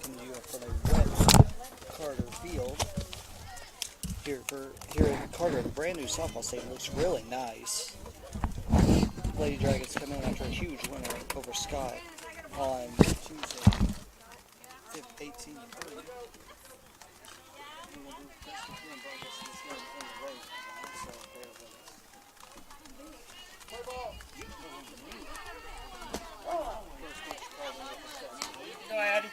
coming to you from a wet Carter Field. Here in Carter, the brand new softball stadium looks really nice. Lady Dragons come in after a huge winner over Scott on Tuesday, 18-3. Go ahead.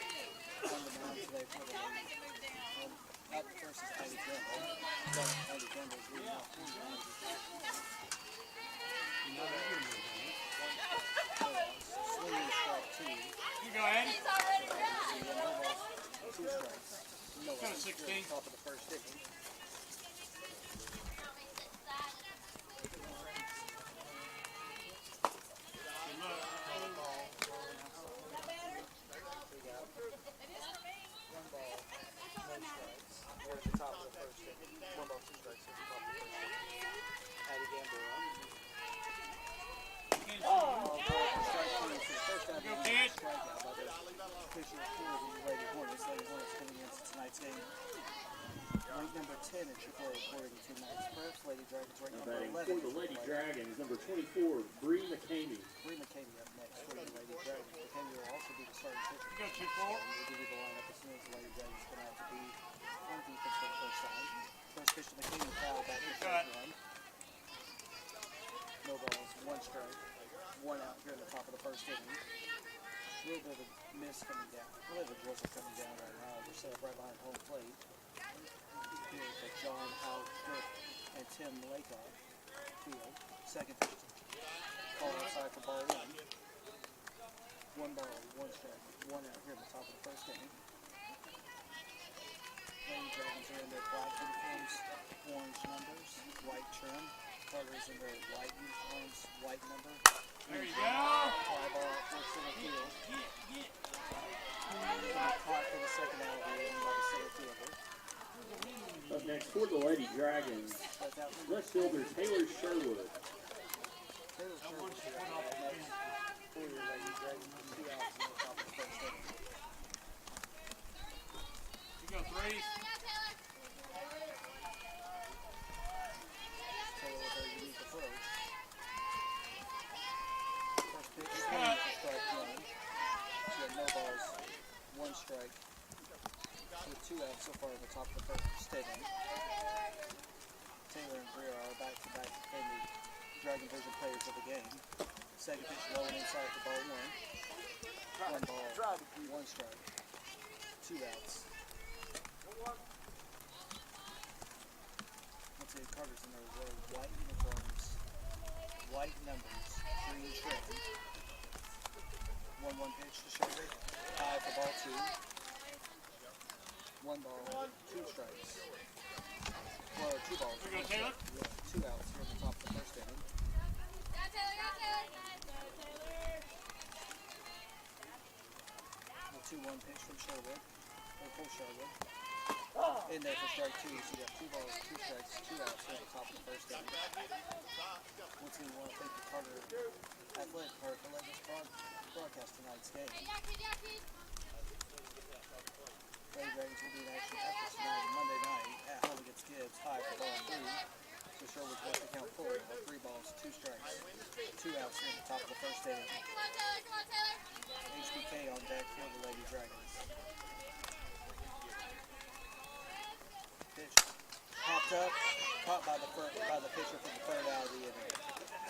You go ahead. Go 16. Top of the first inning. Hornets coming into tonight's game. Ranked number 10 in AAA according to Matt's Press. Lady Dragons ranked number 11. For the Lady Dragons, number 24, Bree McCamey. Bree McCamey up next for the Lady Dragons. McCamey will also be the starting pitcher. Go 2-4. We'll give you the lineup as soon as the Lady Dragons come out to be on defense for the first time. First pitch to McCamey, foul back to strike one. No balls, one strike, one out here at the top of the first inning. A little bit of a miss coming down. A little bit of a drizzle coming down right now. We're set up right behind home plate. Here's the John Howell and Tim Lakoff field. Second pitch. Call outside for ball one. One ball, one strike, one out here at the top of the first inning. Lady Dragons are in their black uniforms, orange numbers, white trim. Carter's in their white uniforms, white number. There you go. Fly ball out for center field. Caught for the second out of the inning by the center fielder. Up next for the Lady Dragons, left fielder Taylor Sherwood. Taylor Sherwood next for your Lady Dragons. 2 outs in the top of the first inning. You go 3. Taylor with her unique approach. First pitch is strike one. She had no balls, one strike. With 2 outs so far in the top of the first inning. Taylor and Greer are back-to-back defending Dragon Vision players of the game. Second pitch low and inside for ball one. One ball, one strike. 2 outs. Once again, Carter's in their white uniforms, white numbers, green trim. 1-1 pitch to Sherwood. High for ball two. One ball, 2 strikes. Well, 2 balls. You go Taylor. 2 outs here at the top of the first inning. The 2-1 pitch from Sherwood, or for Sherwood. In there for strike 2, so you got 2 balls, 2 strikes, 2 outs here at the top of the first inning. Once again, we want to thank the Carter Athletic Park for letting us broadcast tonight's game. Lady Dragons will be in action after tonight, Monday night, at home against Gibbs, high for ball 3. So Sherwood wants to count full, 3 balls, 2 strikes, 2 outs here at the top of the first inning. HBK on deck for the Lady Dragons. Pitch popped up, caught by the pitcher for the third out of the inning.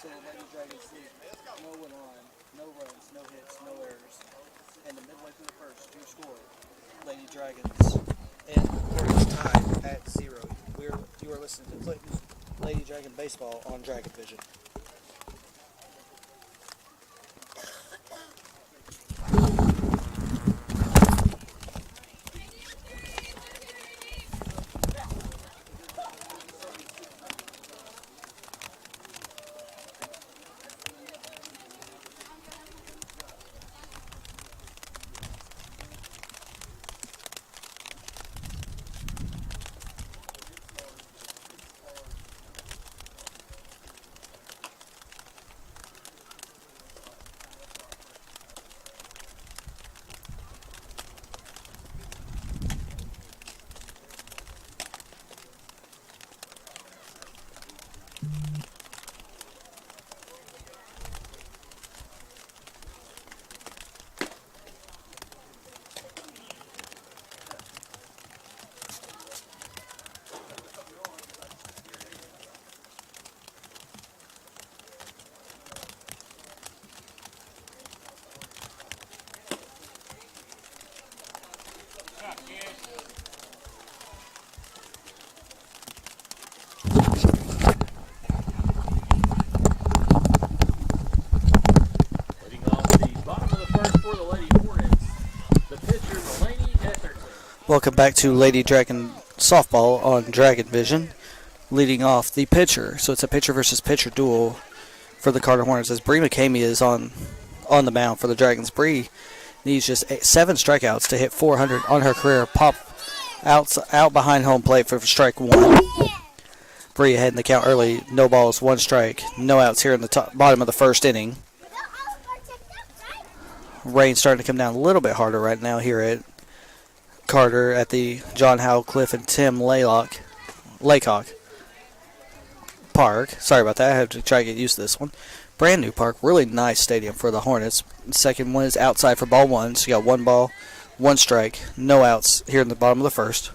So the Lady Dragons lead no one on, no runs, no hits, no errors. And the midway through the first, your score, Lady Dragons, and Hornets tied at 0. You are listening to Clayton's Lady Dragon Baseball on Dragon Vision. Shot, kid. Leading off the bottom of the first for the Lady Hornets, the pitcher, Delaney Etherton. Welcome back to Lady Dragon Softball on Dragon Vision. Leading off the pitcher, so it's a pitcher versus pitcher duel for the Carter Hornets as Bree McCamey is on the mound for the Dragons. Bree needs just 7 strikeouts to hit 400 on her career. Pop out behind home plate for strike 1. Bree ahead in the count early. No balls, 1 strike, no outs here in the bottom of the first inning. Rain starting to come down a little bit harder right now here at Carter at the John Howell, Cliff, and Tim Laycock Park. Sorry about that. I have to try to get used to this one. Brand new park. Really nice stadium for the Hornets. Second one is outside for ball 1. So you got 1 ball, 1 strike, no outs here in the bottom of the first.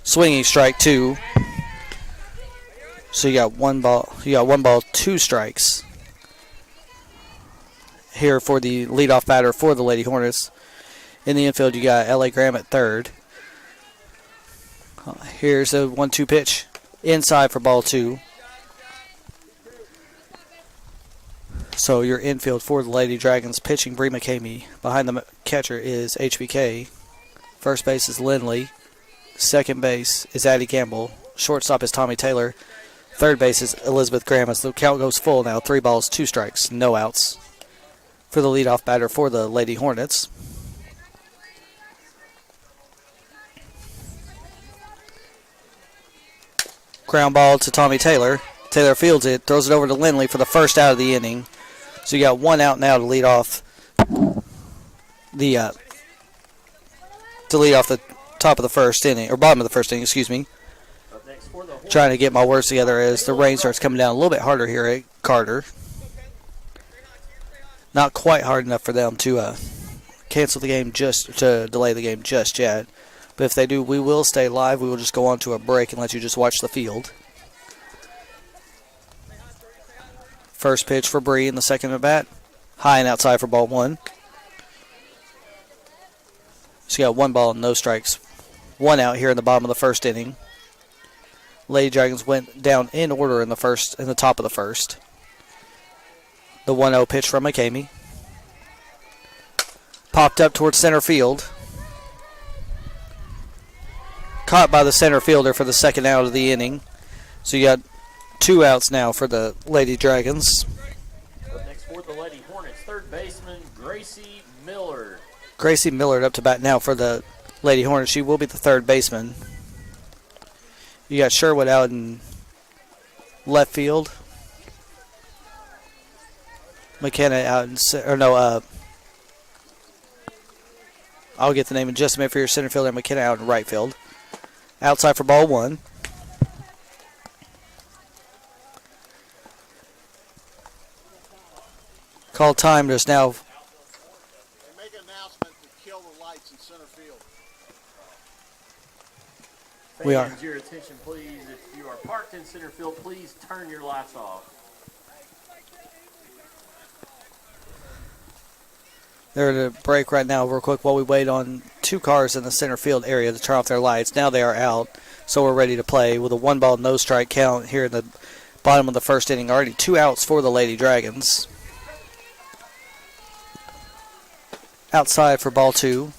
Swinging strike 2. So you got 1 ball, 2 strikes here for the leadoff batter for the Lady Hornets. In the infield, you got L.A. Graham at third. Here's a 1-2 pitch inside for ball 2. So your infield for the Lady Dragons pitching Bree McCamey. Behind the catcher is HBK. First base is Lindley. Second base is Addie Campbell. Shortstop is Tommy Taylor. Third base is Elizabeth Graham as the count goes full now. 3 balls, 2 strikes, no outs for the leadoff batter for the Lady Hornets. Ground ball to Tommy Taylor. Taylor fields it, throws it over to Lindley for the first out of the inning. So you got 1 out now to lead off the top of the first inning, or bottom of the first inning, excuse me. Up next for the Hornets. Trying to get my words together as the rain starts coming down a little bit harder here at Carter. Not quite hard enough for them to cancel the game, just to delay the game just yet. But if they do, we will stay live. We will just go on to a break and let you just watch the field. First pitch for Bree in the second at bat. High and outside for ball 1. So you got 1 ball and no strikes. 1 out here in the bottom of the first inning. Lady Dragons went down in order in the top of the first. The 1-0 pitch from McCamey. Popped up towards center field. Caught by the center fielder for the second out of the inning. So you got 2 outs now for the Lady Dragons. Up next for the Lady Hornets, third baseman Gracie Miller. Gracie Miller up to bat now for the Lady Hornets. She will be the third baseman. You got Sherwood out in left field. McKenna out in I'll get the name in just a minute for your center fielder. McKenna out in right field. Outside for ball 1. Call time just now. They make an announcement to kill the lights in center field. We are. Fans, your attention, please. If you are parked in center field, please turn your lights off. They're at a break right now real quick while we wait on 2 cars in the center field area to turn off their lights. Now they are out, so we're ready to play with a 1 ball, no strike count here in the bottom of the first inning. Already 2 outs for the Lady Dragons. Outside for ball 2.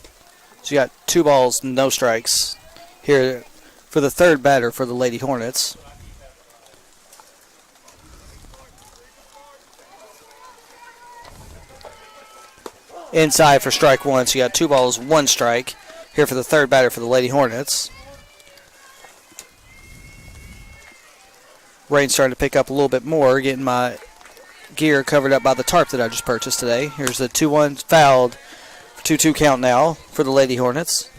So you got 2 balls, no strikes here for the third batter for the Lady Hornets. Inside for strike 1. So you got 2 balls, 1 strike here for the third batter for the Lady Hornets. Rain's starting to pick up a little bit more, getting my gear covered up by the tarp that I just purchased today. Here's the 2-1 fouled. 2-2 count now for the Lady Hornets.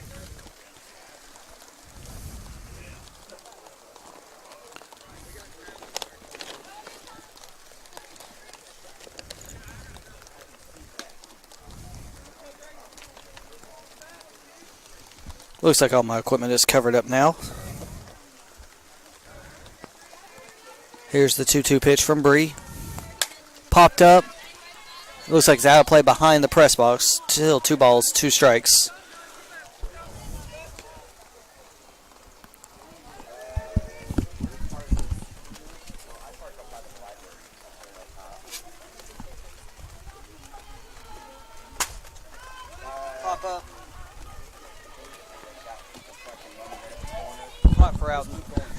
Looks like all my equipment is covered up now. Here's the 2-2 pitch from Bree. Popped up. Looks like it's out of play behind the press box. Still 2 balls, 2 strikes.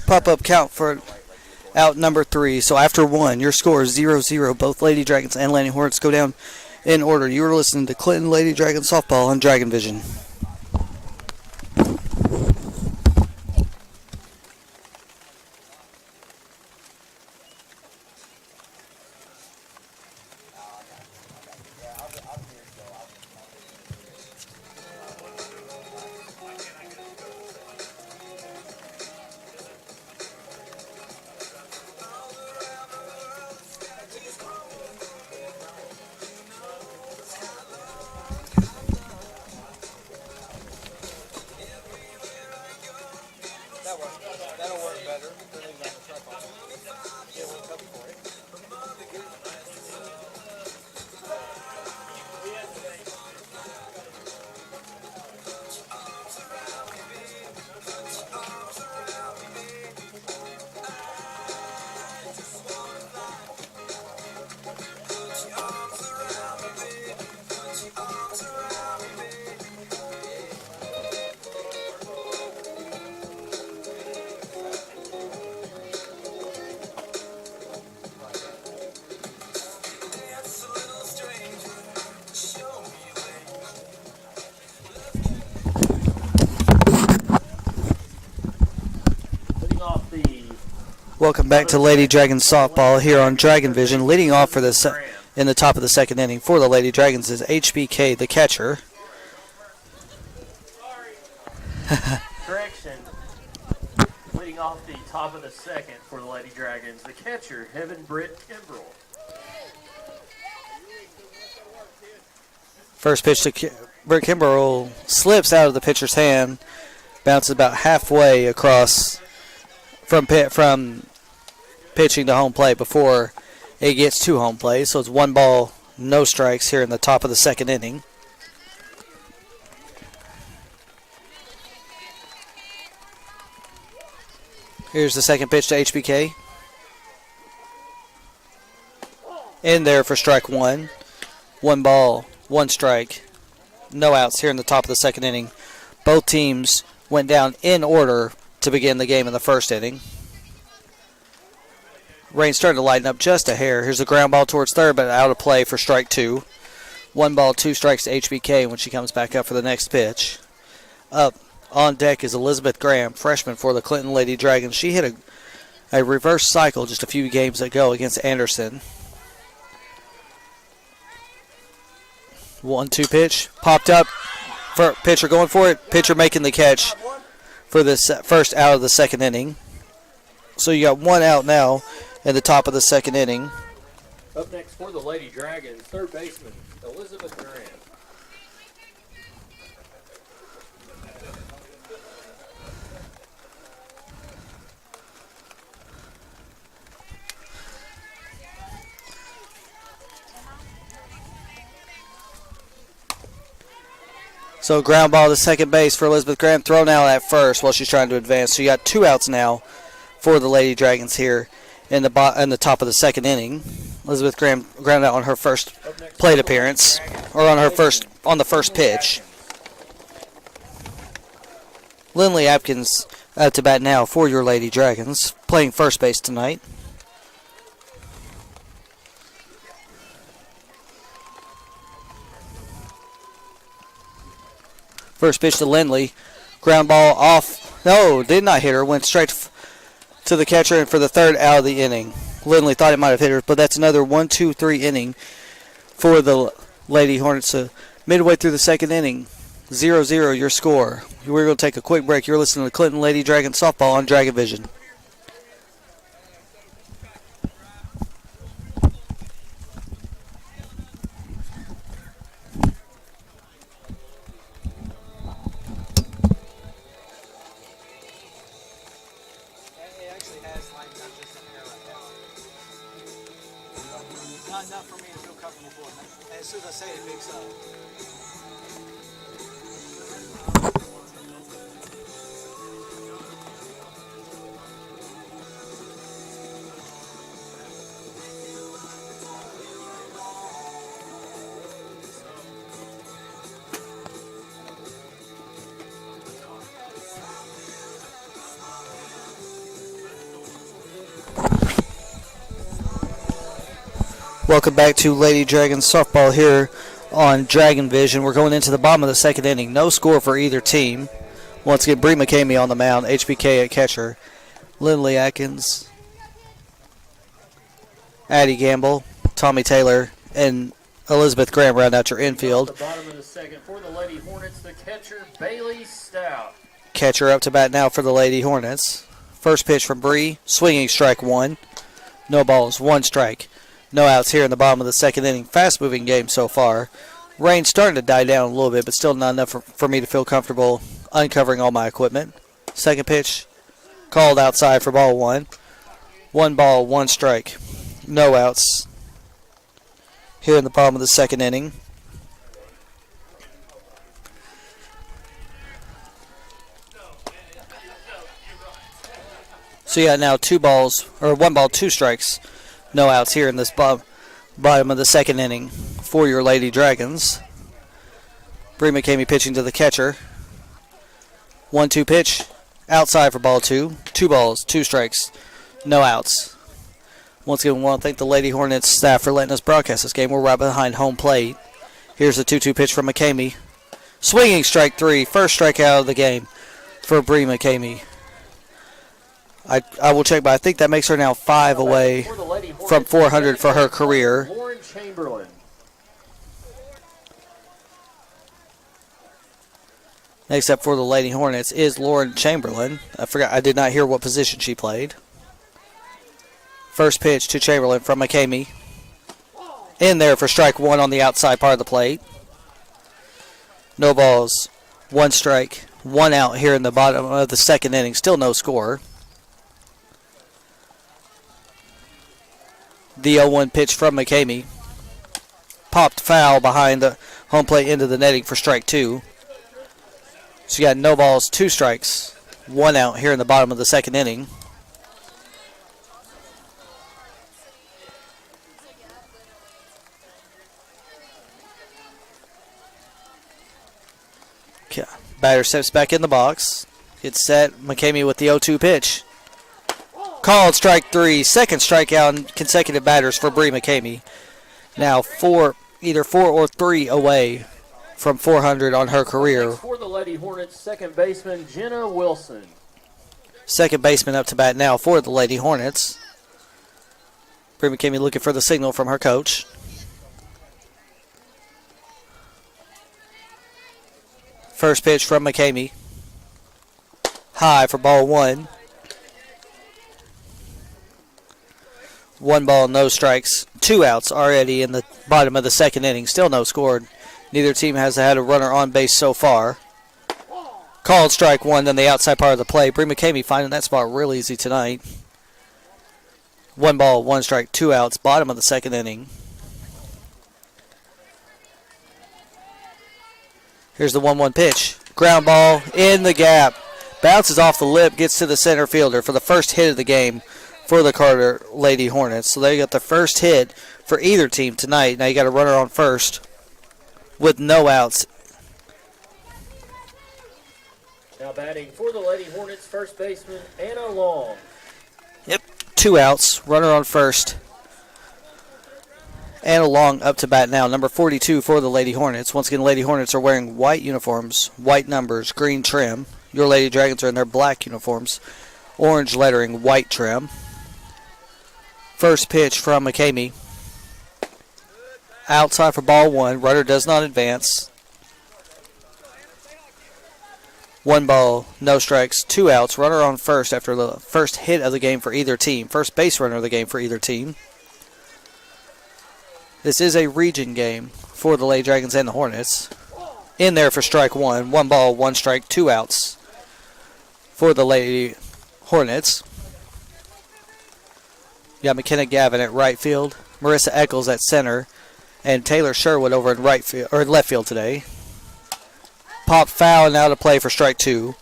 pop-up count for out number 3. So after 1, your score is 0-0. Both Lady Dragons and Lady Hornets go down in order. You are listening to Clinton Lady Dragons softball on Dragon Vision. That'll work better. Yeah, we'll cover for it. Welcome back to Lady Dragons softball here on Dragon Vision. Leading off for in the top of the second inning for the Lady Dragons is HBK, the catcher. Correction. Leading off the top of the second for the Lady Dragons, the catcher, Heaven Britt Kimbrell. First pitch to Britt Kimbrell slips out of the pitcher's hand, bounces about halfway across from pitching to home plate before it gets to home plate. So it's 1 ball, no strikes here in the top of the second inning. Here's the second pitch to HBK. In there for strike 1. 1 ball, 1 strike, no outs here in the top of the second inning. Both teams went down in order to begin the game in the first inning. Rain starting to lighten up just a hair. Here's a ground ball towards third, but out of play for strike 2. 1 ball, 2 strikes to HBK when she comes back up for the next pitch. Up on deck is Elizabeth Graham, freshman for the Clinton Lady Dragons. She hit a reverse cycle just a few games ago against Anderson. 1-2 pitch, popped up. For pitcher going for it. Pitcher making the catch for this first out of the second inning. So you got 1 out now in the top of the second inning. Up next for the Lady Dragons, third baseman, Elizabeth Graham. So ground ball to second base for Elizabeth Graham, thrown out at first while she's trying to advance. So you got 2 outs now for the Lady Dragons here in the top of the second inning. Elizabeth Graham ground out on her first plate appearance, or on the first pitch. Lindley Atkins up to bat now for your Lady Dragons, playing first base tonight. First pitch to Lindley. Ground ball off. No, did not hit her. Went straight to the catcher and for the third out of the inning. Lindley thought it might have hit her, but that's another 1-2-3 inning for the Lady Hornets. Midway through the second inning, 0-0 your score. We're going to take a quick break. You're listening to Clinton Lady Dragons softball on Dragon Vision. Not enough for me to feel comfortable for it. And as soon as I say it, it picks up. Welcome back to Lady Dragons softball here on Dragon Vision. We're going into the bottom of the second inning. No score for either team. Once again, Bree McCamey on the mound, HBK at catcher. Lindley Atkins, Addie Gamble, Tommy Taylor, and Elizabeth Graham round out your infield. At the bottom of the second for the Lady Hornets, the catcher, Bailey Stout. Catcher up to bat now for the Lady Hornets. First pitch from Bree, swinging strike one. No balls, one strike. No outs here in the bottom of the second inning. Fast-moving game so far. Rain's starting to die down a little bit, but still not enough for me to feel comfortable uncovering all my equipment. Second pitch, called outside for ball one. One ball, one strike. No outs here in the bottom of the second inning. So you got now one ball, two strikes. No outs here in this bottom of the second inning for your Lady Dragons. Bree McCamey pitching to the catcher. 1-2 pitch. Outside for ball two. 2 balls, 2 strikes. No outs. Once again, we want to thank the Lady Hornets staff for letting us broadcast this game. We're right behind home plate. Here's the 2-2 pitch from McCamey. Swinging strike three. First strikeout of the game for Bree McCamey. I will check, but I think that makes her now 5 away from 400 for her career. Lauren Chamberlain. Next up for the Lady Hornets is Lauren Chamberlain. I did not hear what position she played. First pitch to Chamberlain from McCamey. In there for strike one on the outside part of the plate. No balls, one strike, one out here in the bottom of the second inning. Still no score. The 0-1 pitch from McCamey. Popped foul behind the home plate into the netting for strike two. So you got no balls, 2 strikes, 1 out here in the bottom of the second inning. Okay. Batter steps back in the box. Gets set. McCamey with the 0-2 pitch. Called strike three. Second strikeout in consecutive batters for Bree McCamey. Now either 4 or 3 away from 400 on her career. For the Lady Hornets, second baseman Jenna Wilson. Second baseman up to bat now for the Lady Hornets. Bree McCamey looking for the signal from her coach. First pitch from McCamey. High for ball one. 1 ball, no strikes. 2 outs already in the bottom of the second inning. Still no scored. Neither team has had a runner on base so far. Called strike one, then the outside part of the play. Bree McCamey finding that spot real easy tonight. 1 ball, 1 strike, 2 outs. Bottom of the second inning. Here's the 1-1 pitch. Ground ball in the gap. Bounces off the lip, gets to the center fielder for the first hit of the game for the Carter Lady Hornets. So they got the first hit for either team tonight. Now you got a runner on first with no outs. Now batting for the Lady Hornets, first baseman Anna Long. Yep, 2 outs. Runner on first. Anna Long up to bat now, number 42 for the Lady Hornets. Once again, Lady Hornets are wearing white uniforms, white numbers, green trim. Your Lady Dragons are in their black uniforms, orange lettering, white trim. First pitch from McCamey. Outside for ball one. Runner does not advance. 1 ball, no strikes, 2 outs. Runner on first after the first hit of the game for either team. First base runner of the game for either team. This is a region game for the Lady Dragons and the Hornets. In there for strike one. 1 ball, 1 strike, 2 outs for the Lady Hornets. You got McKenna Gavin at right field, Marissa Eccles at center, and Taylor Sherwood over in right field or left field today. Pop foul and out of play for strike two.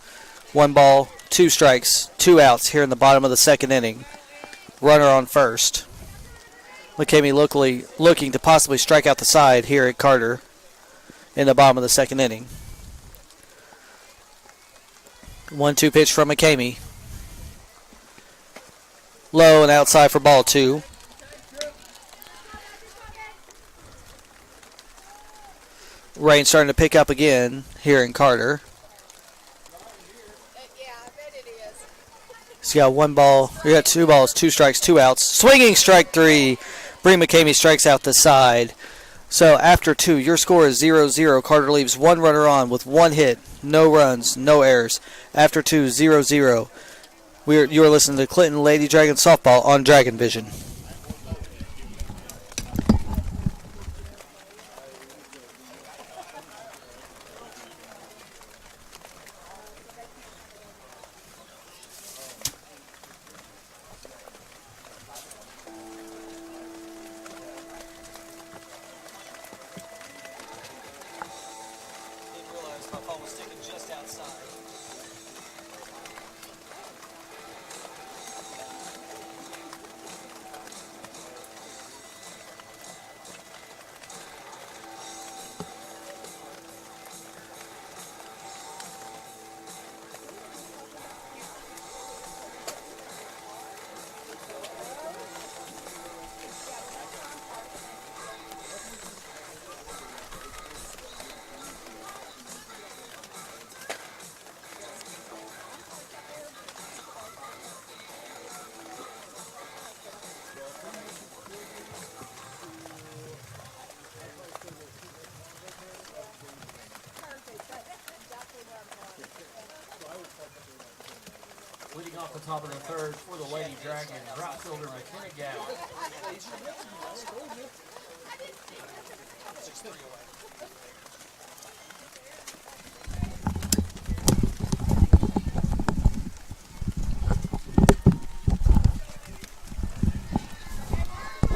1 ball, 2 strikes, 2 outs here in the bottom of the second inning. Runner on first. McCamey looking to possibly strike out the side here at Carter in the bottom of the second inning. 1-2 pitch from McCamey. Low and outside for ball two. Rain starting to pick up again here in Carter. Yeah, I bet it is. He's got one ball. We got 2 balls, 2 strikes, 2 outs. Swinging strike 3. Bree McCamey strikes out the side. So after 2, your score is 0-0. Carter leaves 1 runner on with 1 hit, no runs, no errors. After 2, 0-0. You are listening to Clinton Lady Dragon Softball on Dragon Vision. Leading off the top of the third for the Lady Dragons, right fielder McKenna Gavin.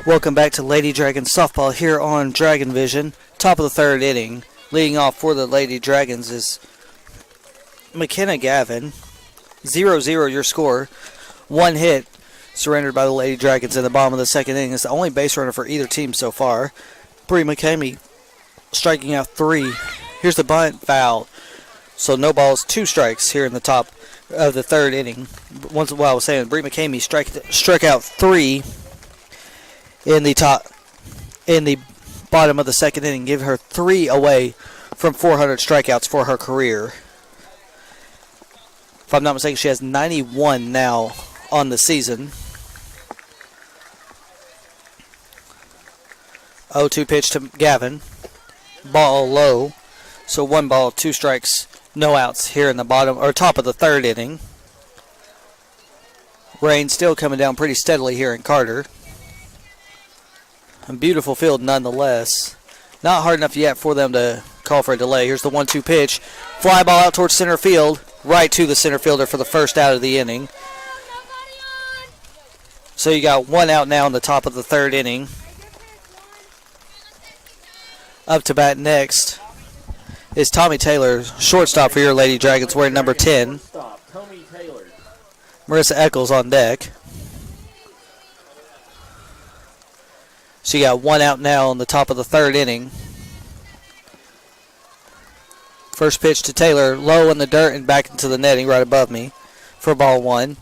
Welcome back to Lady Dragon Softball here on Dragon Vision. Top of the 3rd inning. Leading off for the Lady Dragons is McKenna Gavin. 0-0 your score. 1 hit surrendered by the Lady Dragons in the bottom of the 2nd inning. It's the only base runner for either team so far. Bree McCamey striking out 3. Here's the bunt, foul. So no balls, 2 strikes here in the top of the 3rd inning. Once while I was saying, Bree McCamey struck out 3 in the bottom of the 2nd inning, give her 3 away from 400 strikeouts for her career. If I'm not mistaken, she has 91 now on the season. 0-2 pitch to Gavin. Ball low. So 1 ball, 2 strikes, no outs here in the bottom or top of the 3rd inning. Rain still coming down pretty steadily here in Carter. A beautiful field nonetheless. Not hard enough yet for them to call for a delay. Here's the 1-2 pitch. Fly ball out towards center field. Right to the center fielder for the first out of the inning. So you got 1 out now in the top of the 3rd inning. Up to bat next is Tommy Taylor, shortstop for your Lady Dragons, wearing number 10. Stop. Tommy Taylor. Marissa Eccles on deck. So you got 1 out now in the top of the 3rd inning. First pitch to Taylor, low in the dirt and back into the netting right above me for ball 1.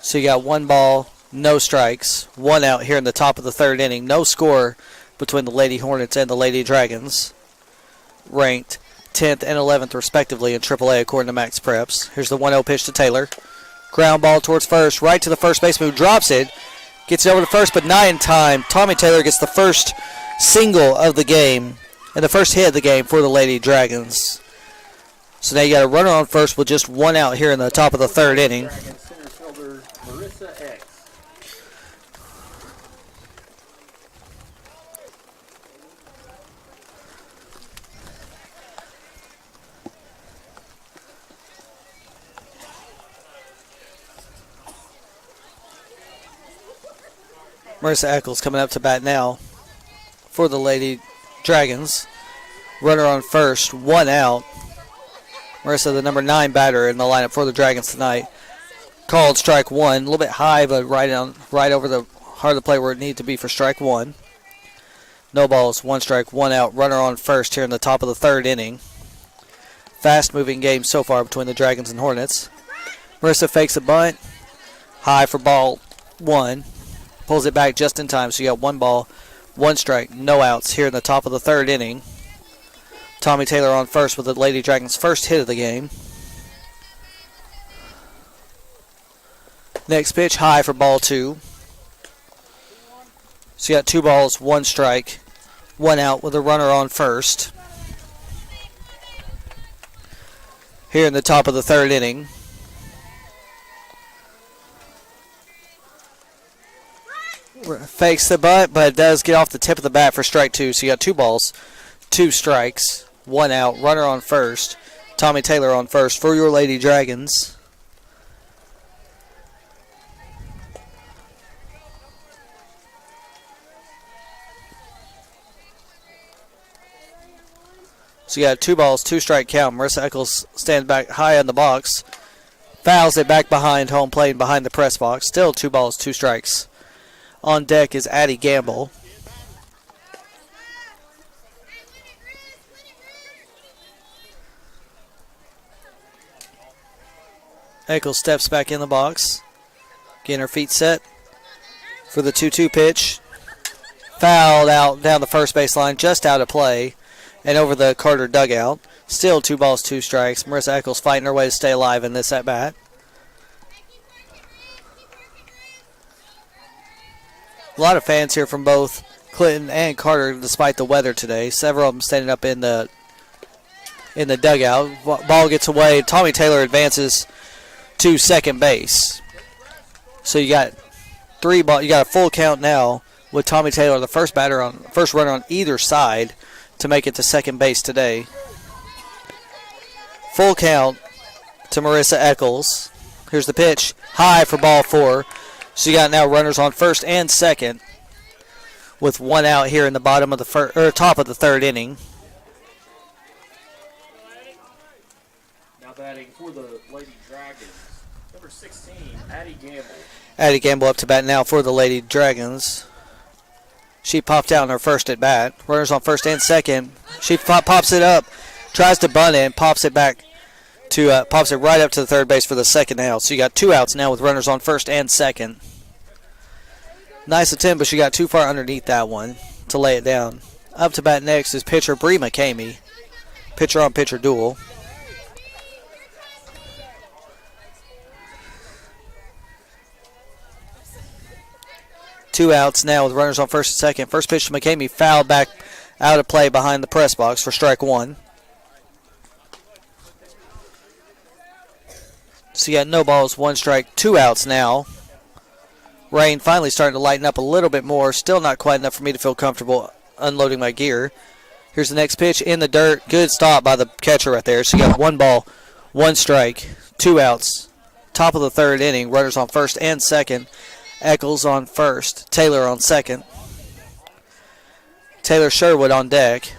So you got 1 ball, no strikes, 1 out here in the top of the 3rd inning. No score between the Lady Hornets and the Lady Dragons. Ranked 10th and 11th respectively in AAA according to Max Preps. Here's the 1-0 pitch to Taylor. Ground ball towards first, right to the first baseman who drops it. Gets it over to first, but not in time. Tommy Taylor gets the first single of the game and the first hit of the game for the Lady Dragons. So now you got a runner on first with just 1 out here in the top of the 3rd inning. Dragons center fielder Marissa X. Marissa Eccles coming up to bat now for the Lady Dragons. Runner on first, 1 out. Marissa, the number 9 batter in the lineup for the Dragons tonight. Called strike 1, a little bit high, but right over the heart of the plate where it needed to be for strike 1. No balls, 1 strike, 1 out. Runner on first here in the top of the 3rd inning. Fast-moving game so far between the Dragons and Hornets. Marissa fakes a bunt, high for ball 1. Pulls it back just in time, so you got 1 ball, 1 strike, no outs here in the top of the 3rd inning. Tommy Taylor on first with the Lady Dragons' first hit of the game. Next pitch, high for ball 2. So you got 2 balls, 1 strike, 1 out with a runner on first. Here in the top of the 3rd inning. Fakes the butt, but it does get off the tip of the bat for strike 2. So you got 2 balls, 2 strikes, 1 out, runner on first. Tommy Taylor on first for your Lady Dragons. So you got 2 balls, 2 strike count. Marissa Eccles stands back high on the box. Fouls it back behind home plate and behind the press box. Still 2 balls, 2 strikes. On deck is Addie Gamble. Eccles steps back in the box. Getting her feet set for the 2-2 pitch. Fouled out down the first baseline, just out of play. And over the Carter dugout. Still 2 balls, 2 strikes. Marissa Eccles fighting her way to stay alive in this at-bat. A lot of fans here from both Clinton and Carter despite the weather today. Several of them standing up in the dugout. Ball gets away. Tommy Taylor advances to second base. So you got 3 ball. You got a full count now with Tommy Taylor, the first runner on either side, to make it to second base today. Full count to Marissa Eccles. Here's the pitch. High for ball 4. So you got now runners on first and second with 1 out here in the bottom of the top of the 3rd inning. Now batting for the Lady Dragons, number 16, Addie Gamble. Addie Gamble up to bat now for the Lady Dragons. She popped out in her first at bat. Runners on first and second. She pops it up, tries to bunt it, and pops it back to pops it right up to the third base for the second out. So you got 2 outs now with runners on first and second. Nice attempt, but she got too far underneath that one to lay it down. Up to bat next is pitcher Bree McCamey. Pitcher on pitcher duel. Two outs now with runners on first and second. First pitch to McCamey, fouled back out of play behind the press box for strike 1. So you got no balls, 1 strike, 2 outs now. Rain finally starting to lighten up a little bit more. Still not quite enough for me to feel comfortable unloading my gear. Here's the next pitch in the dirt. Good stop by the catcher right there. So you got 1 ball, 1 strike, 2 outs. Top of the 3rd inning. Runners on first and second. Eccles on first. Taylor on second. Taylor Sherwood on deck.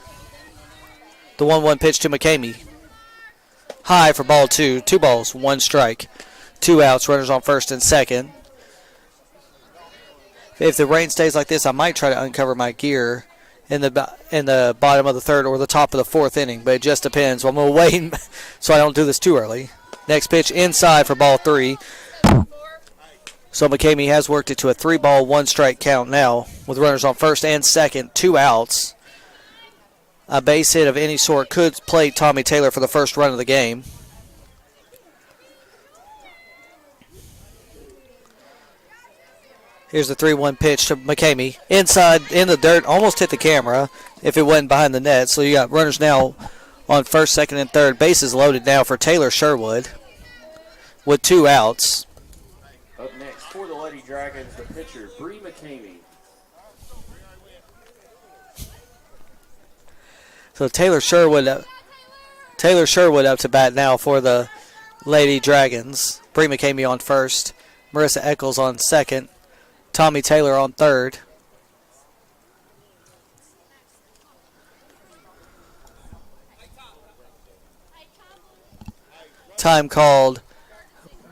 The 1-1 pitch to McCamey. High for ball 2. 2 balls, 1 strike. 2 outs. Runners on first and second. If the rain stays like this, I might try to uncover my gear in the bottom of the 3rd or the top of the 4th inning, but it just depends. So I'm going to wait so I don't do this too early. Next pitch inside for ball 3. So McCamey has worked it to a 3-ball, 1 strike count now with runners on first and second, 2 outs. A base hit of any sort could play Tommy Taylor for the first run of the game. Here's the 3-1 pitch to McCamey. Inside, in the dirt, almost hit the camera if it wasn't behind the net. So you got runners now on first, second, and third. Bases loaded now for Taylor Sherwood with 2 outs. Up next for the Lady Dragons, the pitcher, Bree McCamey. So Taylor Sherwood up to bat now for the Lady Dragons. Bree McCamey on first. Marissa Eccles on second. Tommy Taylor on third. Time called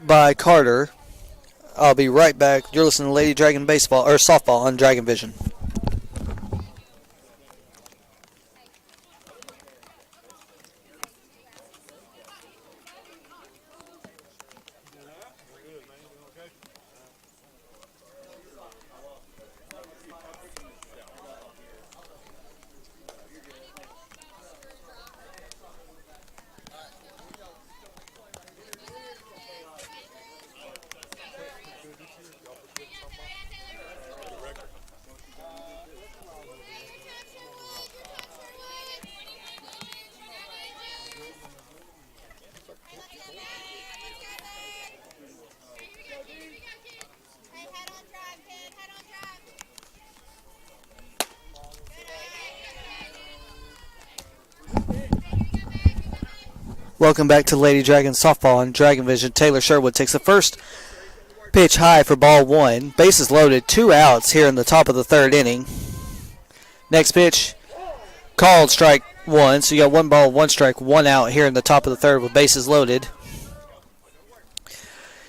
by Carter. I'll be right back. You're listening to Lady Dragon baseball or softball on Dragon Vision. Welcome back to Lady Dragons softball on Dragon Vision. Taylor Sherwood takes the first pitch high for ball one. Bases loaded, 2 outs here in the top of the third inning. Next pitch, called strike one. So you got 1 ball, 1 strike, 1 out here in the top of the third with bases loaded.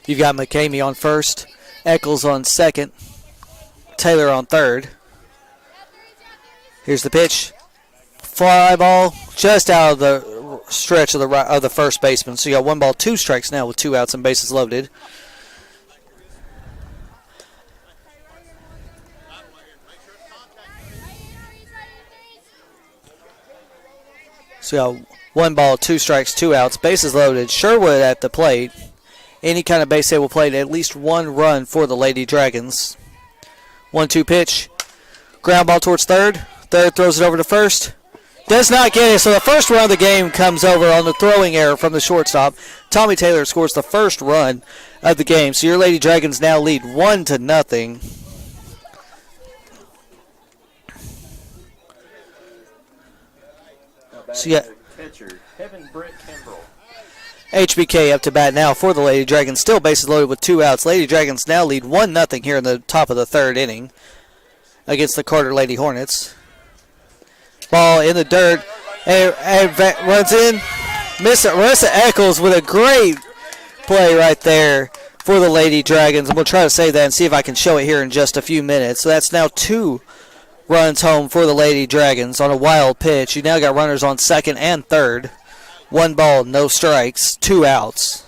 You've got McCamey on first, Eccles on second, Taylor on third. Here's the pitch. Fly ball just out of the stretch of the first baseman. So you got 1 ball, 2 strikes now with 2 outs and bases loaded. So you got 1 ball, 2 strikes, 2 outs, bases loaded. Sherwood at the plate. Any kind of base hit will play at least 1 run for the Lady Dragons. 1-2 pitch. Ground ball towards third. Third throws it over to first. Does not get it. So the first run of the game comes over on the throwing error from the shortstop. Tommy Taylor scores the first run of the game. So your Lady Dragons now lead 1-0. So yeah, Pitcher, Kevin Brent Kimbrell. HBK up to bat now for the Lady Dragons. Still bases loaded with 2 outs. Lady Dragons now lead 1-0 here in the top of the third inning against the Carter Lady Hornets. Ball in the dirt. Runs in. Marissa Eccles with a great play right there for the Lady Dragons. And we'll try to save that and see if I can show it here in just a few minutes. So that's now 2 runs home for the Lady Dragons on a wild pitch. You now got runners on second and third. 1 ball, no strikes, 2 outs.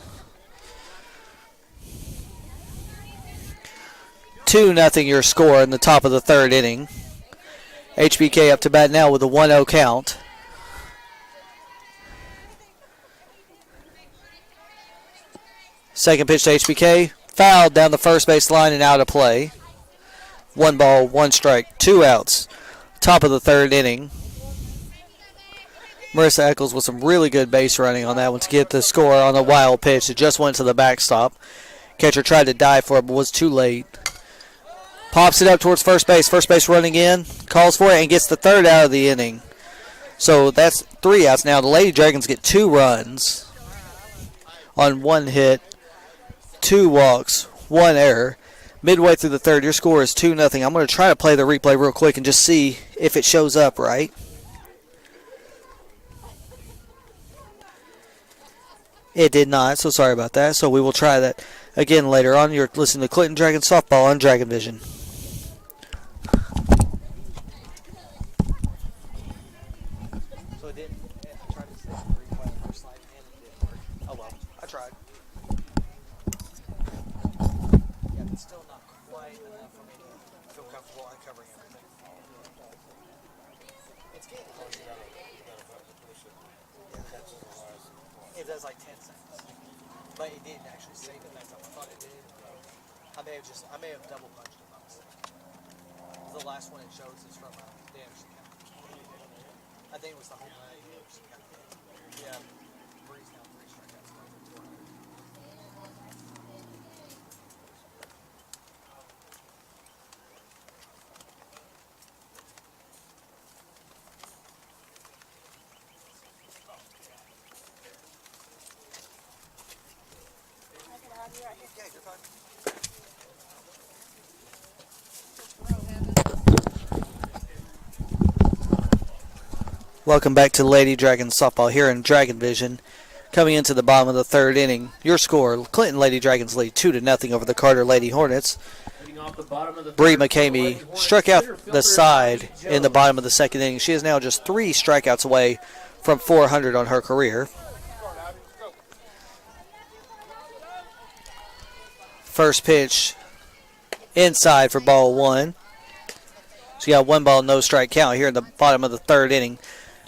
2-0 your score in the top of the third inning. HBK up to bat now with a 1-0 count. Second pitch to HBK. Fouled down the first base line and out of play. 1 ball, 1 strike, 2 outs. Top of the third inning. Marissa Eccles with some really good base running on that one to get the score on a wild pitch. It just went to the backstop. Catcher tried to dive for it, but was too late. Pops it up towards first base. First base running in. Calls for it and gets the third out of the inning. So that's 3 outs now. The Lady Dragons get 2 runs on 1 hit, 2 walks, 1 error. Midway through the third, your score is 2-0. I'm going to try to play the replay real quick and just see if it shows up right. It did not, so sorry about that. So we will try that again later on. You're listening to Clinton Dragon Softball on Dragon Vision. So it didn't. I tried to save the replay on the first slide and it didn't work. Oh well, I tried. Yeah, it's still not quite enough for me to feel comfortable uncovering everything. It's getting close enough. It does like 10 seconds, but it didn't actually save it. That's how I thought it did. I may have double punched it by mistake. The last one it shows is from the Anderson County. I think it was the home run in Anderson County. Yeah, Breeze now 3 strikeouts. Yeah, you're fine. Welcome back to Lady Dragons Softball here in Dragon Vision. Coming into the bottom of the third inning, your score, Clinton Lady Dragons lead 2-0 over the Carter Lady Hornets. Bree McCamey struck out the side in the bottom of the second inning. She is now just 3 strikeouts away from 400 on her career. First pitch inside for ball 1. So you got 1 ball, no strike count here in the bottom of the third inning.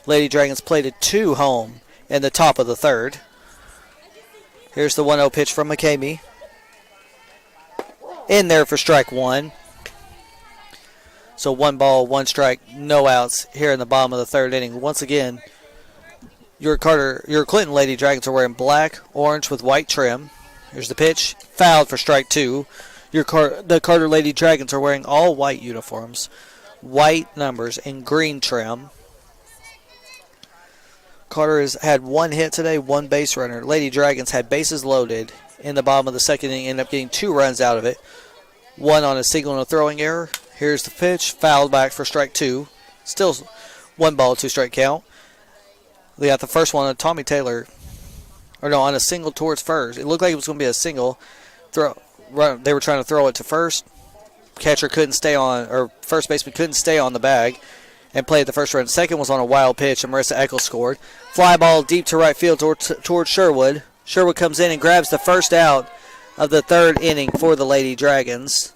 Lady Dragons played a 2 home in the top of the third. Here's the 1-0 pitch from McCamey. In there for strike 1. So 1 ball, 1 strike, no outs here in the bottom of the third inning. Once again, your Clinton Lady Dragons are wearing black, orange with white trim. Here's the pitch. Fouled for strike 2. The Carter Lady Dragons are wearing all white uniforms, white numbers, and green trim. Carter has had one hit today, one base runner. Lady Dragons had bases loaded in the bottom of the second inning, ended up getting 2 runs out of it. One on a single and a throwing error. Here's the pitch, fouled back for strike 2. Still 1 ball, 2 strike count. They got the first one on Tommy Taylor, on a single towards first. It looked like it was going to be a single. They were trying to throw it to first. Catcher couldn't stay on, or first baseman couldn't stay on the bag and played the first run. Second was on a wild pitch, and Marissa Eccles scored. Fly ball deep to right field towards Sherwood. Sherwood comes in and grabs the first out of the third inning for the Lady Dragons.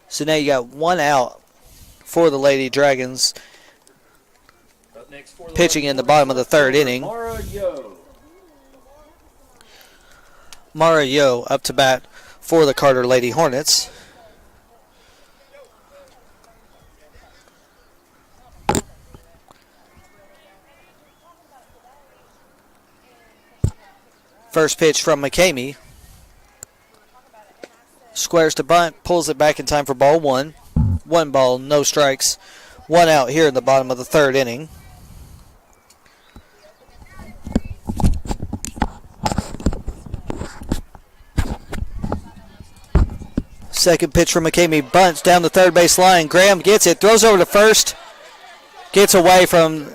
So now you got 1 out for the Lady Dragons. Up next for the Pitching in the bottom of the third inning. Mara Yo. Mara Yo up to bat for the Carter Lady Hornets. First pitch from McCamey. Squares to bunt, pulls it back in time for ball 1. 1 ball, no strikes. 1 out here in the bottom of the third inning. Second pitch from McCamey, bunts down the third base line. Graham gets it, throws over to first. Gets away from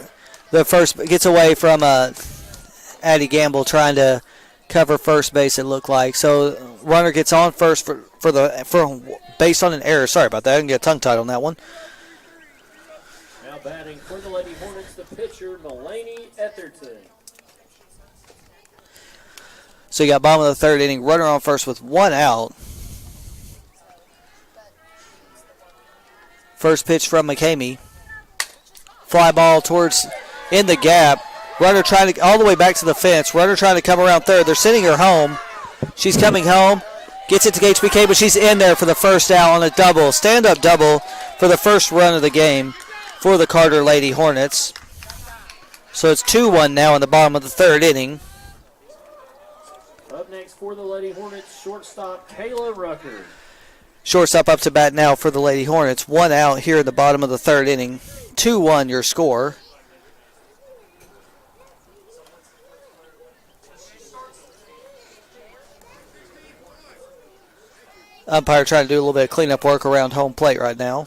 Addie Gamble trying to cover first base, it looked like. So runner gets on first for based on an error. Sorry about that. I didn't get tongue-tied on that one. Now batting for the Lady Hornets, the pitcher, Mulaney Etherton. So you got bottom of the third inning, runner on first with 1 out. First pitch from McCamey. Fly ball towards in the gap. Runner trying to all the way back to the fence. Runner trying to come around third. They're sending her home. She's coming home. Gets it to HBK, but she's in there for the first out on a double. Stand-up double for the first run of the game for the Carter Lady Hornets. So it's 2-1 now in the bottom of the third inning. Up next for the Lady Hornets, shortstop Kayla Rucker. Shortstop up to bat now for the Lady Hornets. 1 out here in the bottom of the third inning. 2-1 your score. Umpire trying to do a little bit of cleanup work around home plate right now.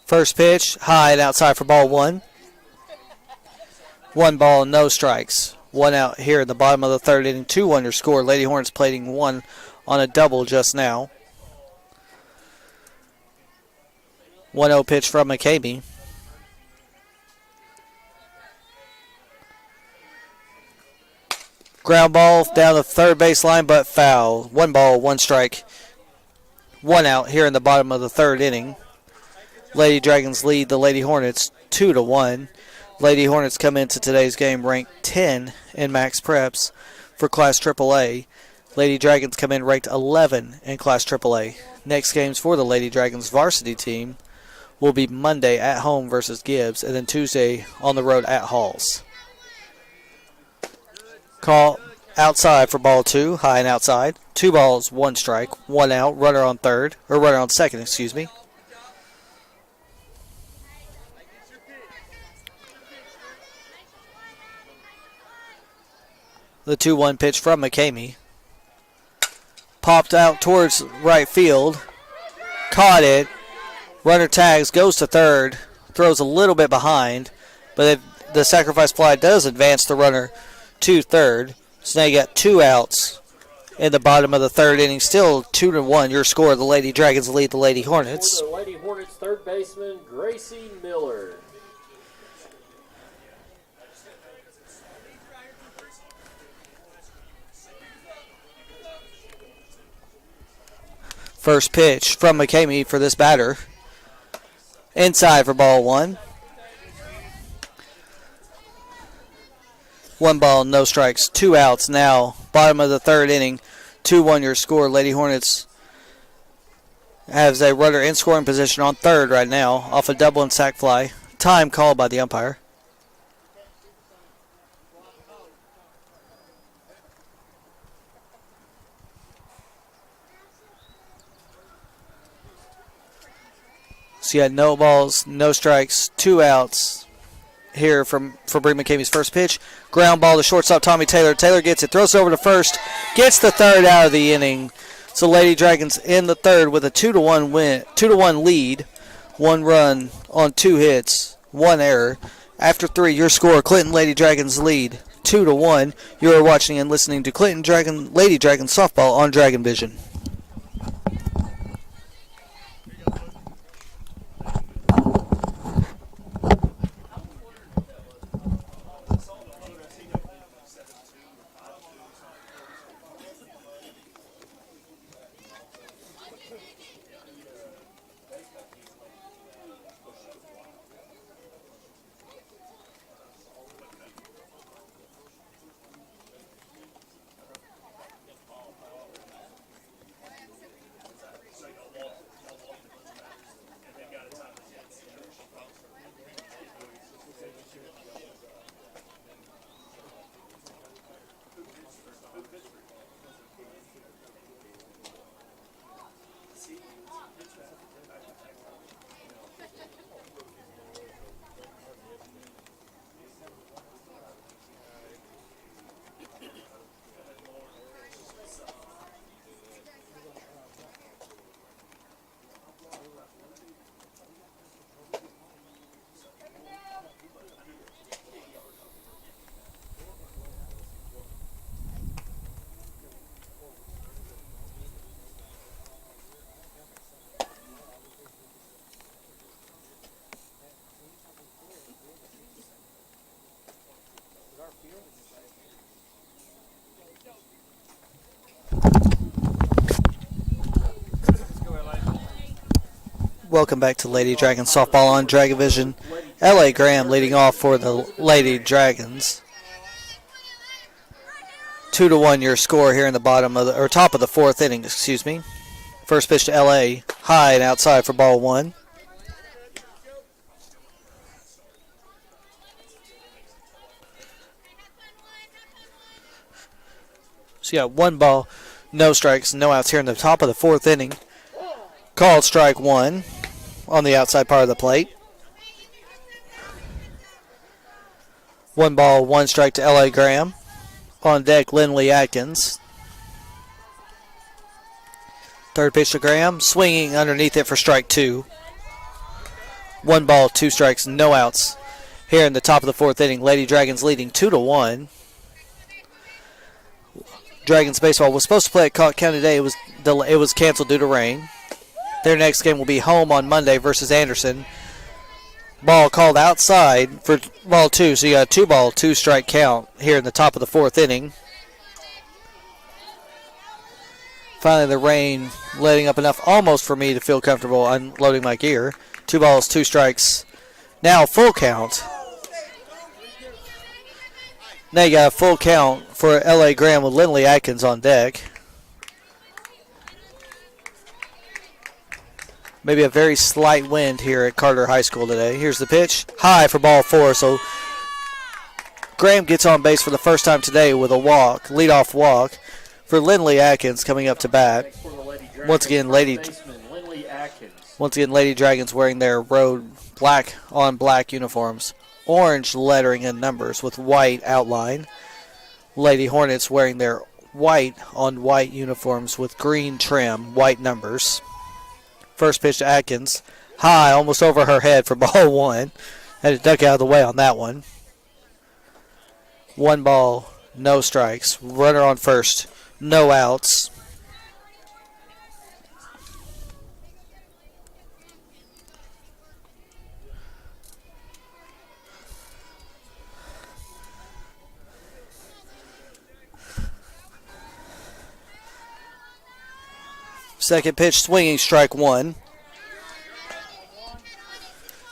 First pitch, high and outside for ball 1. 1 ball, no strikes. 1 out here in the bottom of the third inning. 2-1 your score. Lady Hornets plating 1 on a double just now. 1-0 pitch from McCamey. Ground ball down the third base line, but foul. 1 ball, 1 strike. 1 out here in the bottom of the third inning. Lady Dragons lead the Lady Hornets 2-1. Lady Hornets come into today's game ranked 10 in Max Preps for Class AAA. Lady Dragons come in ranked 11 in Class AAA. Next games for the Lady Dragons varsity team will be Monday at home versus Gibbs, and then Tuesday on the road at Halls. Call outside for ball 2, high and outside. 2 balls, 1 strike, 1 out, runner on second, excuse me. The 2-1 pitch from McCamey. Popped out towards right field. Caught it. Runner tags, goes to third. Throws a little bit behind. But the sacrifice fly does advance the runner to third. So now you got 2 outs in the bottom of the third inning. Still 2-1 your score. The Lady Dragons lead the Lady Hornets. For the Lady Hornets, third baseman Gracie Miller. First pitch from McCamey for this batter. Inside for ball 1. 1 ball, no strikes, 2 outs now. Bottom of the third inning, 2-1 your score. Lady Hornets has a runner in scoring position on third right now off a double and sac fly. Time called by the umpire. So you got no balls, no strikes, 2 outs here for Bree McCamey's first pitch. Ground ball to shortstop Tommy Taylor. Taylor gets it, throws it over to first, gets the third out of the inning. So Lady Dragons in the third with a 2-1 win, 2-1 lead. 1 run on 2 hits, 1 error. After 3, your score: Clinton Lady Dragons lead 2-1. You are watching and listening to Clinton Lady Dragons softball on Dragon Vision. Welcome back to Lady Dragons softball on Dragon Vision. L.A. Graham leading off for the Lady Dragons. 2-1 your score here in the top of the 4th inning. Excuse me. First pitch to L.A. high and outside for ball 1. So you got 1 ball, no strikes, no outs here in the top of the 4th inning. Called strike 1 on the outside part of the plate. 1 ball, 1 strike to L.A. Graham. On deck, Lindley Atkins. Third pitch to Graham, swinging underneath it for strike 2. 1 ball, 2 strikes, no outs. Here in the top of the 4th inning, Lady Dragons leading 2-1. Dragons baseball was supposed to play at Cotton County today. It was canceled due to rain. Their next game will be home on Monday versus Anderson. Ball called outside for ball 2, so you got a 2-ball, 2-strike count here in the top of the 4th inning. Finally, the rain letting up enough almost for me to feel comfortable unloading my gear. 2 balls, 2 strikes. Now full count. Now you got a full count for L.A. Graham with Lindley Atkins on deck. Maybe a very slight wind here at Carter High School today. Here's the pitch. High for ball 4. So Graham gets on base for the first time today with a walk, leadoff walk for Lindley Atkins coming up to bat. Once again, Lady Dragons wearing their road black on black uniforms. Orange lettering and numbers with white outline. Lady Hornets wearing their white on white uniforms with green trim, white numbers. First pitch to Atkins. High, almost over her head for ball 1. Had to duck out of the way on that one. 1 ball, no strikes. Runner on first, no outs. Second pitch, swinging, strike 1.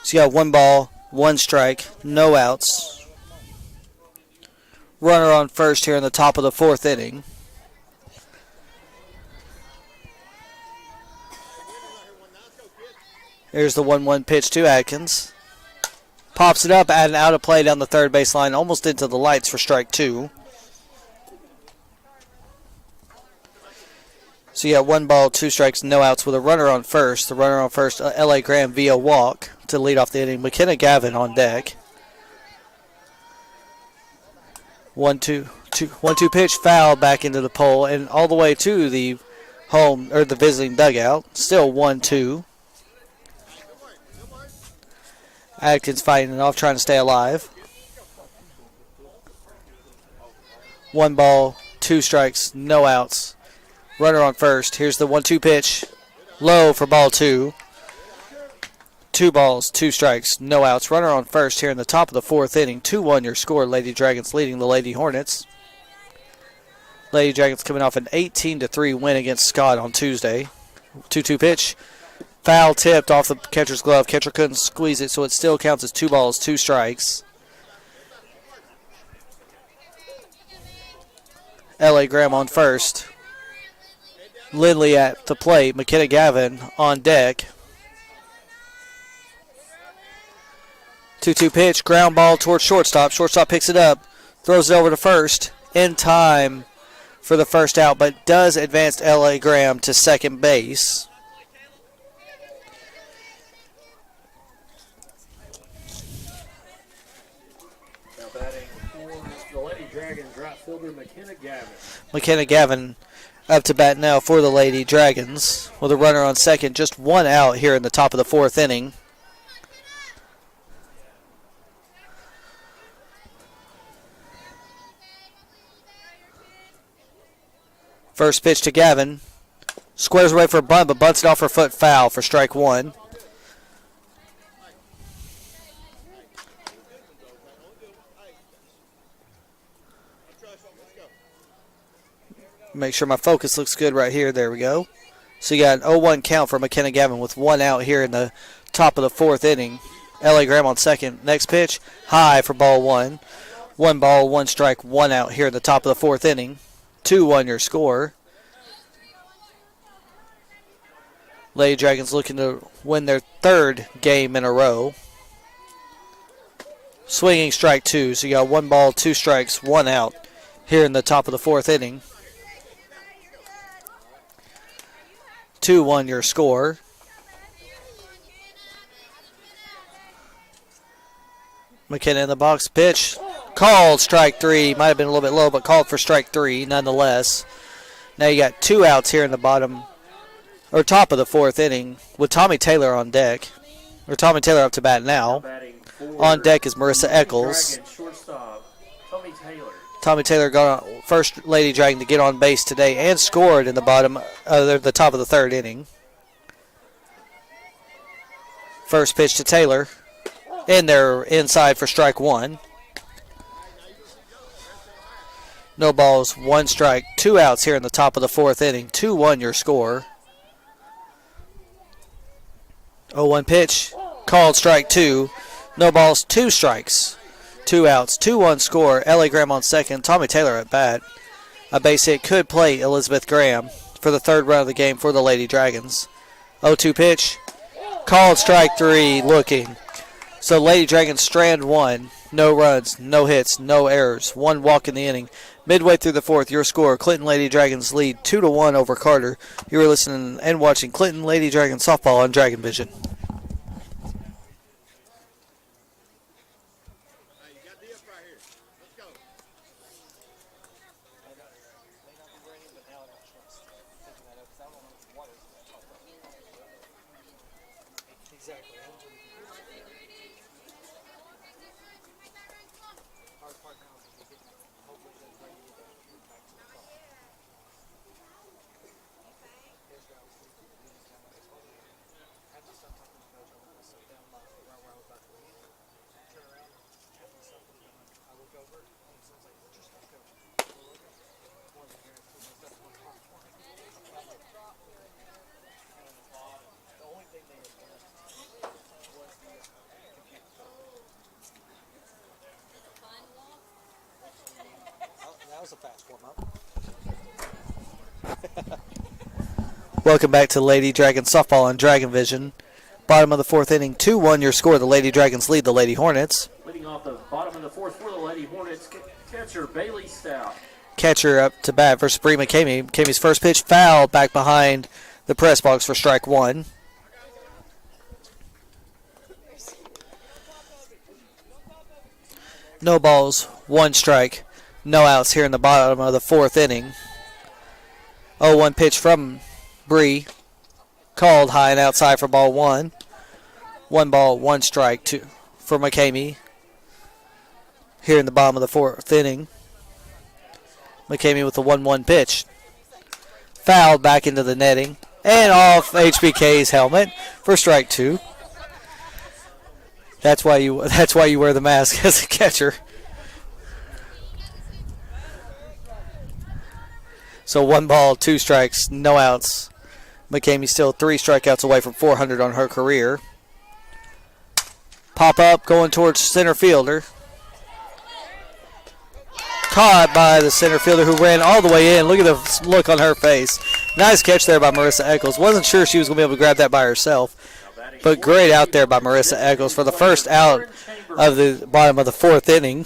So you got 1 ball, 1 strike, no outs. Runner on first here in the top of the 4th inning. Here's the 1-1 pitch to Atkins. Pops it up and out of play down the third baseline, almost into the lights for strike 2. So you got 1 ball, 2 strikes, no outs with a runner on first. The runner on first, L.A. Graham via walk to lead off the inning. McKenna Gavin on deck. 1-2 pitch, foul back into the pole and all the way to the home or the visiting dugout. Still 1-2. Atkins fighting it off, trying to stay alive. 1 ball, 2 strikes, no outs. Runner on first. Here's the 1-2 pitch. Low for ball 2. 2 balls, 2 strikes, no outs. Runner on first here in the top of the 4th inning. 2-1 your score. Lady Dragons leading the Lady Hornets. Lady Dragons coming off an 18-3 win against Scott on Tuesday. 2-2 pitch. Foul tipped off the catcher's glove. Catcher couldn't squeeze it, so it still counts as 2 balls, 2 strikes. L.A. Graham on first. Lindley at the plate. McKenna Gavin on deck. 2-2 pitch. Ground ball towards shortstop. Shortstop picks it up. Throws it over to first. In time for the first out, but does advance L.A. Graham to second base. Now batting for the Lady Dragons, right fielder McKenna Gavin. McKenna Gavin up to bat now for the Lady Dragons with a runner on second. Just 1 out here in the top of the 4th inning. First pitch to Gavin. Squares away for a bunt, but bunts it off her foot, foul for strike 1. Make sure my focus looks good right here. There we go. So you got an 0-1 count for McKenna Gavin with 1 out here in the top of the 4th inning. L.A. Graham on second. Next pitch, high for ball 1. 1 ball, 1 strike, 1 out here in the top of the 4th inning. 2-1 your score. Lady Dragons looking to win their 3rd game in a row. Swinging strike 2. So you got 1 ball, 2 strikes, 1 out here in the top of the 4th inning. 2-1 your score. McKenna in the box. Pitch called strike 3. Might have been a little bit low, but called for strike 3 nonetheless. Now you got 2 outs here in the bottom or top of the 4th inning with Tommy Taylor on deck. Or Tommy Taylor up to bat now. On deck is Marissa Eccles. Shortstop Tommy Taylor. Tommy Taylor got on first Lady Dragon to get on base today and scored in the the top of the 3rd inning. First pitch to Taylor. In there inside for strike 1. No balls, 1 strike, 2 outs here in the top of the 4th inning. 2-1 your score. 0-1 pitch. Called strike 2. No balls, 2 strikes. 2 outs, 2-1 score. L.A. Graham on second. Tommy Taylor at bat. A base hit could play Elizabeth Graham for the 3rd run of the game for the Lady Dragons. 0-2 pitch. Called strike 3. Looking. So Lady Dragons strand 1. No runs, no hits, no errors. 1 walk in the inning. Midway through the 4th, your score, Clinton Lady Dragons lead 2-1 over Carter. You are listening and watching Clinton Lady Dragons softball on Dragon Vision. That was a fast warm-up. Welcome back to Lady Dragons softball on Dragon Vision. Bottom of the 4th inning, 2-1 your score. The Lady Dragons lead the Lady Hornets. Leading off the bottom of the 4th for the Lady Hornets, catcher Bailey Stout. catcher up to bat versus Bree McCamey. McCamey's first pitch foul back behind the press box for strike one. No balls, one strike, no outs here in the bottom of the fourth inning. 0-1 pitch from Bree. Called high and outside for ball one. 1 ball, 1 strike for McCamey here in the bottom of the fourth inning. McCamey with the 1-1 pitch. Fouled back into the netting and off HBK's helmet for strike two. That's why you wear the mask as a catcher. So 1 ball, 2 strikes, no outs. McCamey still 3 strikeouts away from 400 on her career. Pop up going towards center fielder. Caught by the center fielder who ran all the way in. Look at the look on her face. Nice catch there by Marissa Eccles. Wasn't sure she was going to be able to grab that by herself. But great out there by Marissa Eccles for the first out of the bottom of the fourth inning.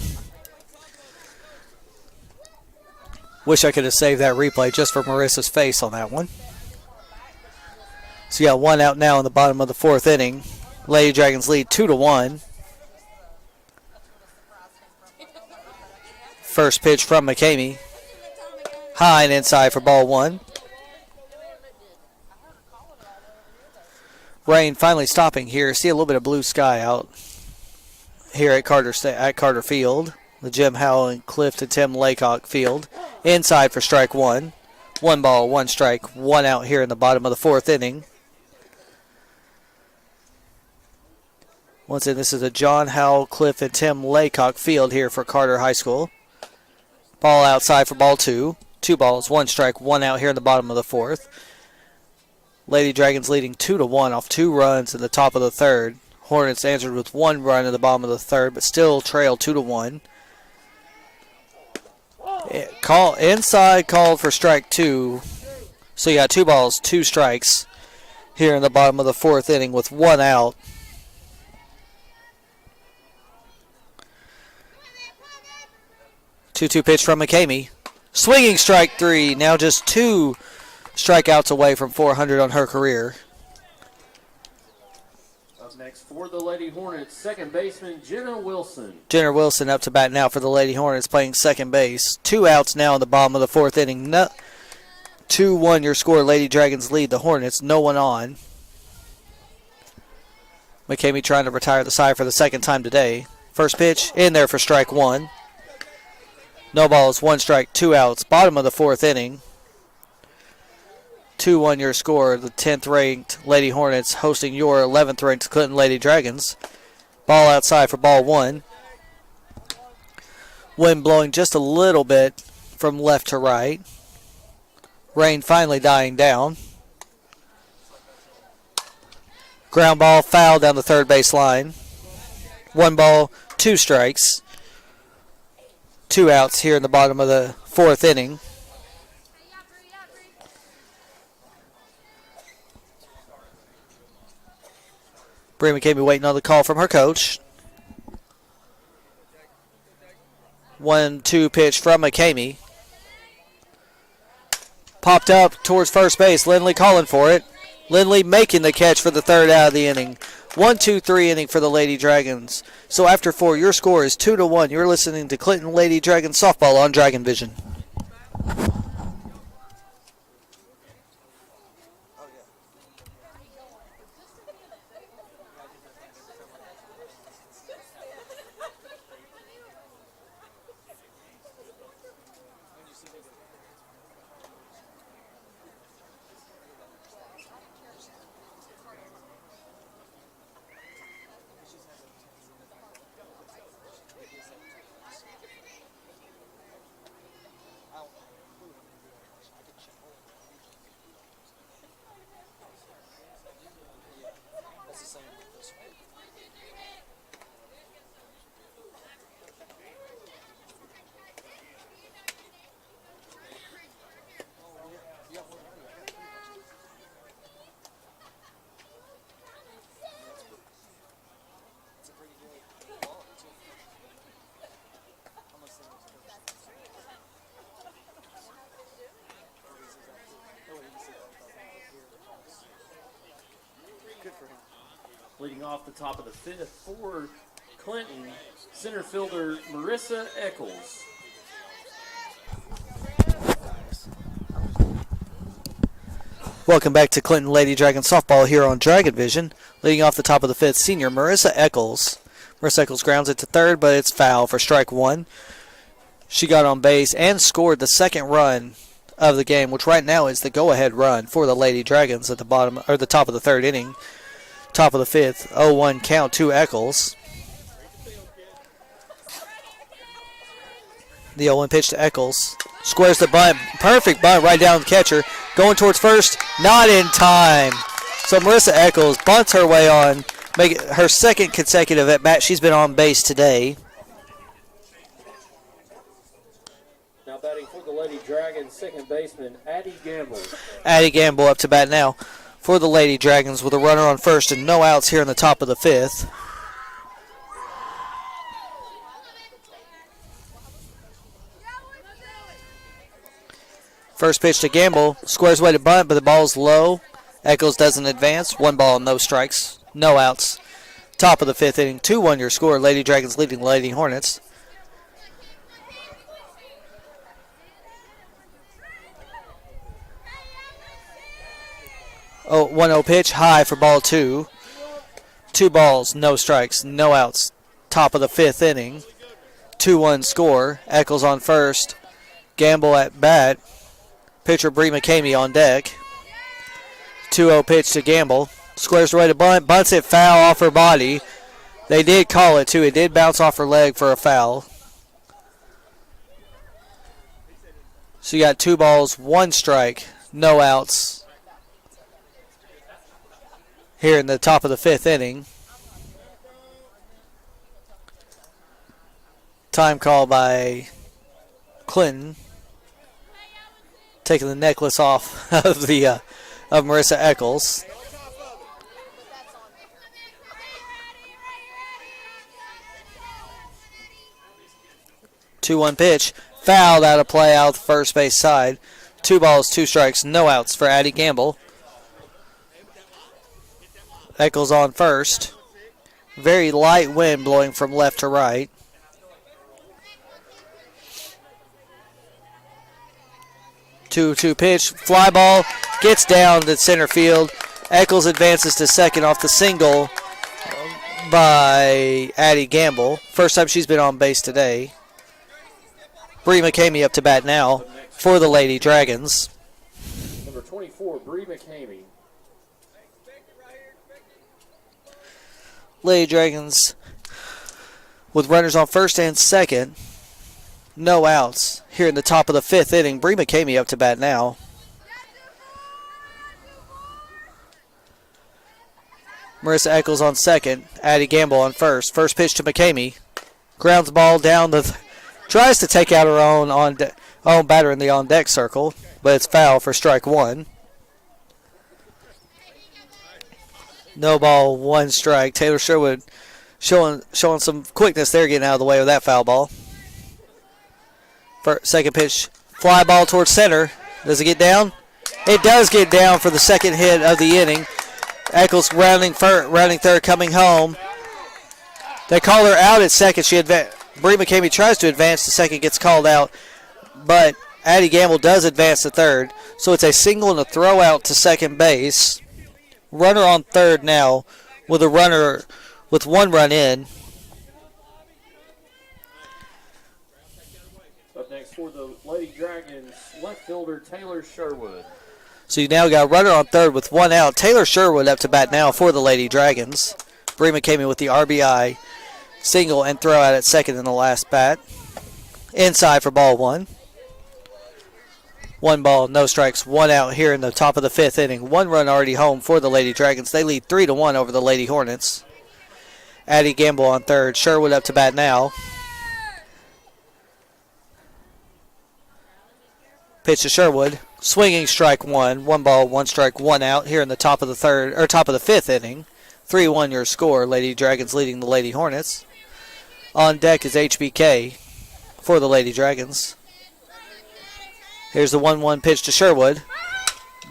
Wish I could have saved that replay just for Marissa's face on that one. So you got 1 out now in the bottom of the fourth inning. Lady Dragons lead 2-1. First pitch from McCamey. High and inside for ball one. Rain finally stopping here. See a little bit of blue sky out here at Carter Field. The Jim Howell and Cliff and Tim Laycock Field. Inside for strike one. 1 ball, 1 strike, 1 out here in the bottom of the fourth inning. Once again, this is a John Howell, Cliff, and Tim Laycock Field here for Carter High School. Ball outside for ball two. 2 balls, 1 strike, 1 out here in the bottom of the fourth. Lady Dragons leading 2-1 off 2 runs in the top of the third. Hornets answered with 1 run in the bottom of the third, but still trail 2-1. Inside called for strike 2. So you got 2 balls, 2 strikes here in the bottom of the fourth inning with 1 out. Two-two pitch from McCamey. Swinging strike 3. Now just 2 strikeouts away from 400 on her career. Up next for the Lady Hornets, second baseman Jenna Wilson. Jenna Wilson up to bat now for the Lady Hornets, playing second base. 2 outs now in the bottom of the fourth inning. 2-1 your score. Lady Dragons lead the Hornets. No one on. McCamey trying to retire the side for the second time today. First pitch in there for strike 1. No balls, 1 strike, 2 outs. Bottom of the fourth inning. 2-1 your score. The 10th ranked Lady Hornets hosting your 11th ranked Clinton Lady Dragons. Ball outside for ball 1. Wind blowing just a little bit from left to right. Rain finally dying down. Ground ball foul down the third base line. 1 ball, 2 strikes. 2 outs here in the bottom of the fourth inning. Bree McCamey waiting on the call from her coach. 1-2 pitch from McCamey. Popped up towards first base. Lindley calling for it. Lindley making the catch for the third out of the inning. 1-2-3 inning for the Lady Dragons. So after 4, your score is 2-1. You're listening to Clinton Lady Dragons softball on Dragon Vision. Leading off the top of the fifth for Clinton, center fielder Marissa Eccles. Welcome back to Clinton Lady Dragon softball here on Dragon Vision. Leading off the top of the fifth, senior Marissa Eccles. Marissa Eccles grounds it to third, but it's foul for strike one. She got on base and scored the second run of the game, which right now is the go-ahead run for the Lady Dragons at the bottom or the top of the third inning. Top of the fifth, 0-1 count to Eccles. The 0-1 pitch to Eccles. Squares the bunt. Perfect bunt right down the catcher. Going towards first. Not in time. So Marissa Eccles bunts her way on. Make it her second consecutive at bat. She's been on base today. Now batting for the Lady Dragons, second baseman Addie Gamble. Addie Gamble up to bat now for the Lady Dragons with a runner on first and no outs here in the top of the fifth. First pitch to Gamble. Squares way to bunt, but the ball's low. Eccles doesn't advance. 1 ball, no strikes, no outs. Top of the fifth inning. 2-1 your score. Lady Dragons leading the Lady Hornets. Oh, 1-0 pitch. High for ball 2. 2 balls, no strikes, no outs. Top of the fifth inning. 2-1 score. Eccles on first. Gamble at bat. Pitcher Bree McCamey on deck. 2-0 pitch to Gamble. Squares the way to bunt. Bunts it foul off her body. They did call it, too. It did bounce off her leg for a foul. So you got 2 balls, 1 strike, no outs here in the top of the fifth inning. Time call by Clinton. Taking the necklace off of Marissa Eccles. Two-one pitch, fouled out of play out the first base side. 2 balls, 2 strikes, no outs for Addie Gamble. Eccles on first. Very light wind blowing from left to right. 2-2 pitch, fly ball, gets down to center field. Eccles advances to second off the single by Addie Gamble. First time she's been on base today. Bree McCamey up to bat now for the Lady Dragons. Number 24, Bree McCamey. Lady Dragons with runners on first and second. No outs here in the top of the fifth inning. Bree McCamey up to bat now. Marissa Eccles on second. Addie Gamble on first. First pitch to McCamey. Grounds ball down the... Tries to take out her own batter in the on-deck circle, but it's foul for strike 1. No ball, 1 strike. Taylor Sherwood showing some quickness there, getting out of the way with that foul ball. Second pitch, fly ball towards center. Does it get down? It does get down for the second hit of the inning. Eccles rounding third, coming home. They call her out at second. Bree McCamey tries to advance to second, gets called out, but Addie Gamble does advance to third. So it's a single and a throw out to second base. Runner on third now with a runner with 1 run in. Up next for the Lady Dragons, left fielder Taylor Sherwood. So you now got a runner on third with 1 out. Taylor Sherwood up to bat now for the Lady Dragons. Bree McCamey with the RBI single and throw out at second in the last bat. Inside for ball 1. 1 ball, no strikes, 1 out here in the top of the fifth inning. 1 run already home for the Lady Dragons. They lead 3-1 over the Lady Hornets. Addie Gamble on third. Sherwood up to bat now. Pitch to Sherwood. Swinging strike 1. 1 ball, 1 strike, 1 out here in the top of the fifth inning. 3-1 your score. Lady Dragons leading the Lady Hornets. On deck is HBK for the Lady Dragons. Here's the 1-1 pitch to Sherwood.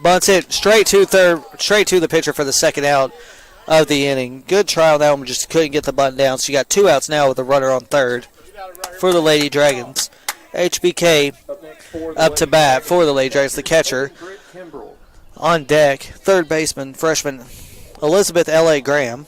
Bunts it straight to the pitcher for the second out. of the inning. Good try on that one, just couldn't get the button down. So you got 2 outs now with a runner on third for the Lady Dragons. HBK up to bat for the Lady Dragons, the catcher. On deck, third baseman, freshman Elizabeth L.A. Graham.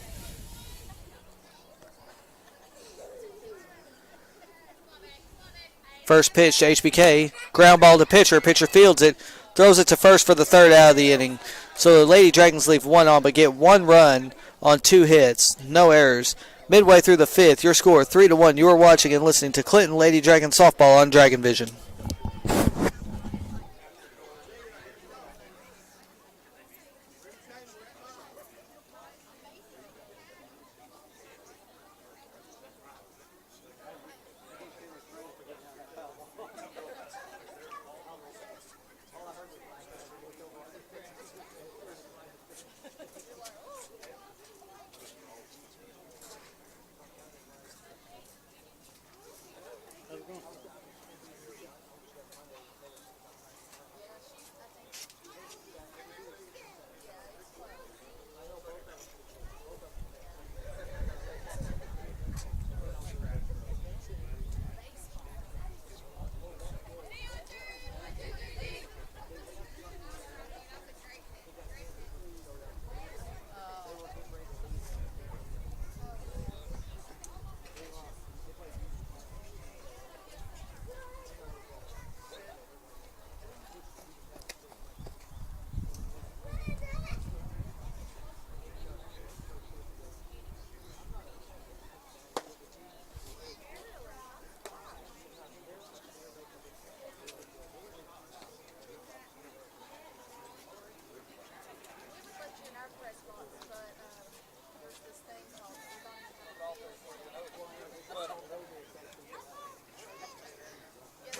First pitch to HBK. Ground ball to pitcher. Pitcher fields it. Throws it to first for the third out of the inning. So the Lady Dragons leave 1 on, but get 1 run on 2 hits. No errors. Midway through the 5th, your score 3-1. You are watching and listening to Clinton Lady Dragon Softball on Dragon Vision.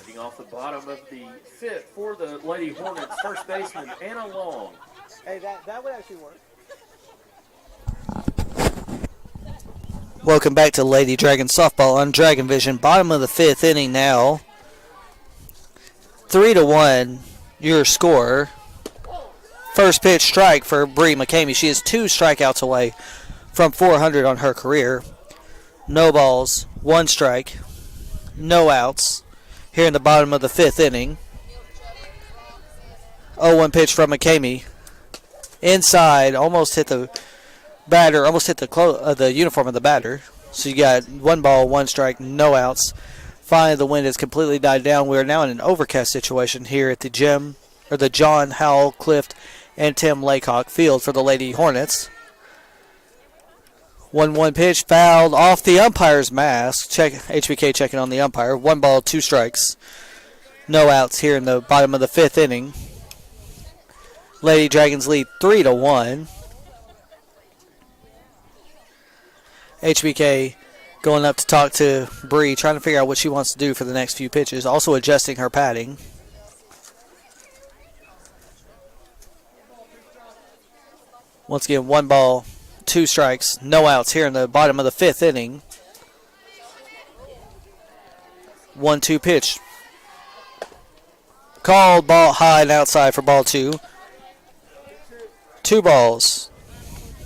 Leading off the bottom of the 5th for the Lady Hornets, first baseman Anna Long. Hey, that would actually work. Welcome back to Lady Dragon Softball on Dragon Vision. Bottom of the 5th inning now. 3-1, your score. First pitch strike for Bree McCamey. She is 2 strikeouts away from 400 on her career. No balls, 1 strike, no outs here in the bottom of the 5th inning. 0-1 pitch from McCamey. Inside, almost hit the batter, almost hit the uniform of the batter. So you got 1 ball, 1 strike, no outs. Finally, the wind has completely died down. We are now in an overcast situation here at the gym, or the John Howell, Clift, and Tim Laycock Field for the Lady Hornets. 1-1 pitch, fouled off the umpire's mask. HBK checking on the umpire. 1 ball, 2 strikes. No outs here in the bottom of the 5th inning. Lady Dragons lead 3-1. HBK going up to talk to Bree, trying to figure out what she wants to do for the next few pitches. Also adjusting her padding. Once again, 1 ball, 2 strikes, no outs here in the bottom of the 5th inning. 1-2 pitch. Called ball high and outside for ball 2. 2 balls.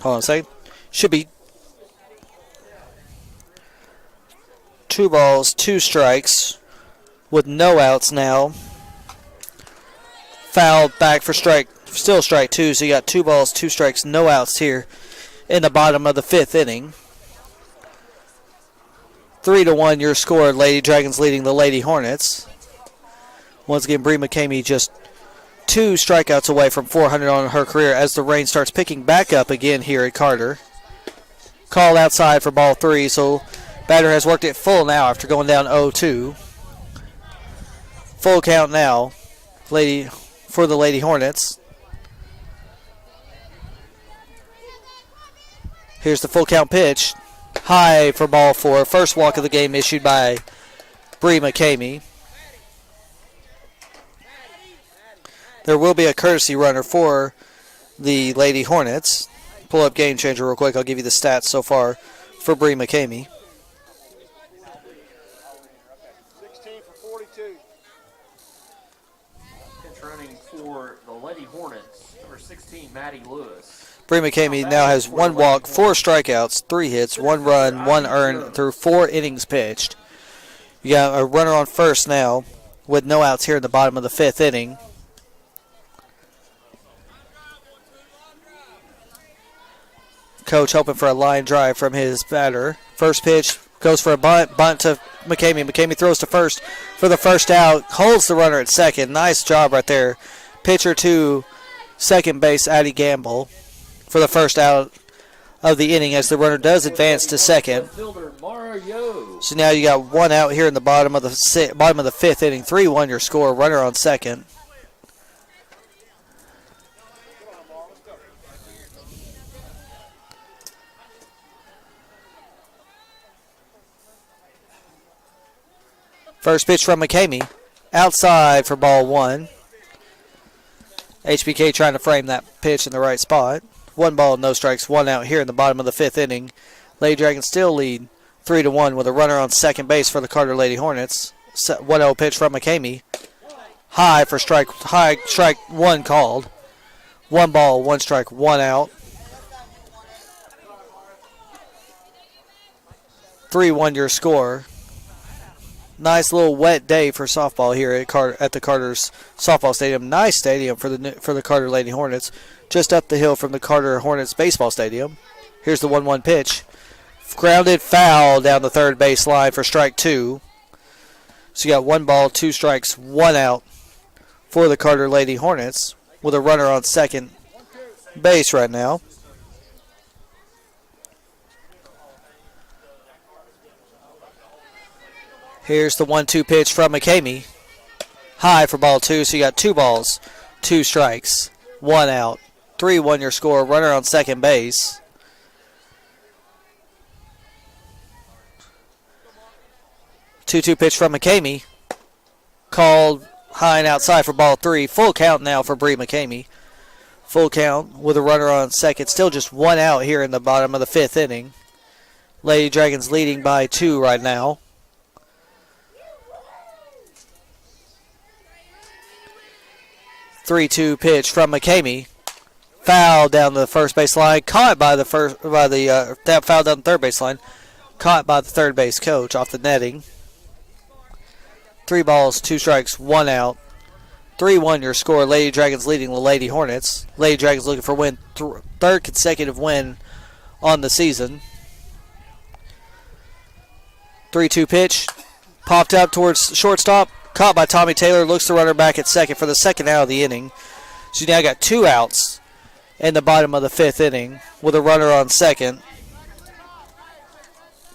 Hold on a second. Should be 2 balls, 2 strikes with no outs now. Fouled back for strike. Still strike 2, so you got 2 balls, 2 strikes, no outs here in the bottom of the 5th inning. 3-1 your score. Lady Dragons leading the Lady Hornets. Once again, Bree McCamey just 2 strikeouts away from 400 on her career as the rain starts picking back up again here at Carter. Called outside for ball 3, so batter has worked it full now after going down 0-2. Full count now for the Lady Hornets. Here's the full count pitch. High for ball 4. First walk of the game issued by Bree McCamey. There will be a courtesy runner for the Lady Hornets. Pull up Game Changer real quick. I'll give you the stats so far for Bree McCamey. 16 for 42. Pinch running for the Lady Hornets, number 16, Maddie Lewis. Bree McCamey now has 1 walk, 4 strikeouts, 3 hits, 1 run, 1 earned through 4 innings pitched. You got a runner on first now with no outs here in the bottom of the 5th inning. Coach hoping for a line drive from his batter. First pitch goes for a bunt to McCamey. McCamey throws to first for the first out, holds the runner at second. Nice job right there. Pitcher to second base, Addie Gamble, for the first out of the inning as the runner does advance to second. So now you got 1 out here in the bottom of the 5th inning. 3-1 your score. Runner on second. First pitch from McCamey. Outside for ball 1. HBK trying to frame that pitch in the right spot. 1 ball, no strikes, 1 out here in the bottom of the 5th inning. Lady Dragons still lead 3-1 with a runner on second base for the Carter Lady Hornets. 1-0 pitch from McCamey. High strike 1 called. 1 ball, 1 strike, 1 out. 3-1 your score. Nice little wet day for softball here at the Carter's softball stadium. Nice stadium for the Carter Lady Hornets, just up the hill from the Carter Hornets baseball stadium. Here's the 1-1 pitch. Grounded foul down the third base line for strike 2. So you got 1 ball, 2 strikes, 1 out for the Carter Lady Hornets with a runner on second base right now. Here's the 1-2 pitch from McCamey. High for ball 2, so you got 2 balls, 2 strikes, 1 out. 3-1 your score. Runner on second base. Two pitch from McCamey. Called high and outside for ball 3. Full count now for Bree McCamey. Full count with a runner on second. Still just 1 out here in the bottom of the 5th inning. Lady Dragons leading by 2 right now. 3-2 pitch from McCamey. Foul down the first base line. Caught by the foul down the third base line. Caught by the third base coach off the netting. 3 balls, 2 strikes, 1 out. 3-1 your score. Lady Dragons leading the Lady Hornets. Lady Dragons looking for win, third consecutive win on the season. 3-2 pitch. Popped out towards shortstop. Caught by Tommy Taylor. Looks the runner back at second for the second out of the inning. So you now got 2 outs in the bottom of the 5th inning with a runner on second.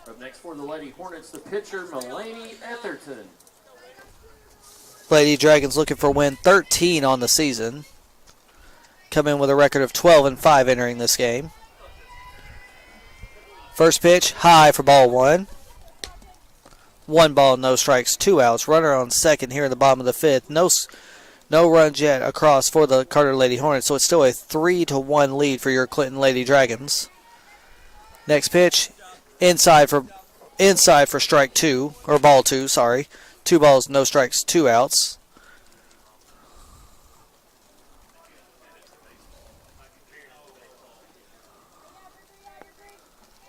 Up next for the Lady Hornets, the pitcher, Mulaney Etherton. Lady Dragons looking for win 13 on the season. Come in with a record of 12-5 entering this game. First pitch, high for ball 1. 1 ball, no strikes, 2 outs. Runner on second here in the bottom of the 5th. No runs yet across for the Carter Lady Hornets, so it's still a 3-1 lead for your Clinton Lady Dragons. Next pitch, inside for strike 2, or ball 2, sorry. 2 balls, no strikes, 2 outs.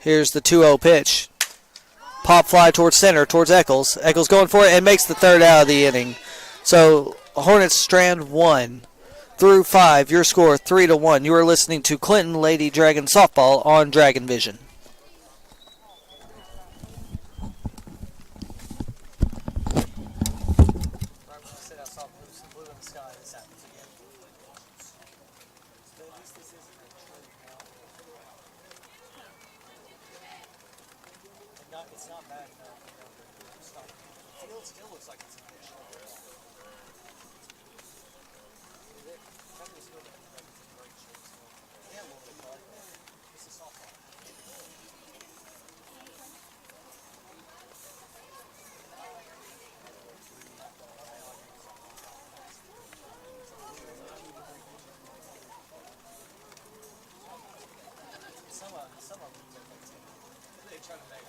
Here's the 2-0 pitch. Pop fly towards center, towards Eccles. Eccles going for it and makes the third out of the inning. So Hornets strand 1 through 5. Your score 3-1. You are listening to Clinton Lady Dragon Softball on Dragon Vision. It's not bad enough. The field still looks like it's a fish. Yeah, a little bit, but this is softball. Some of them they try to make it.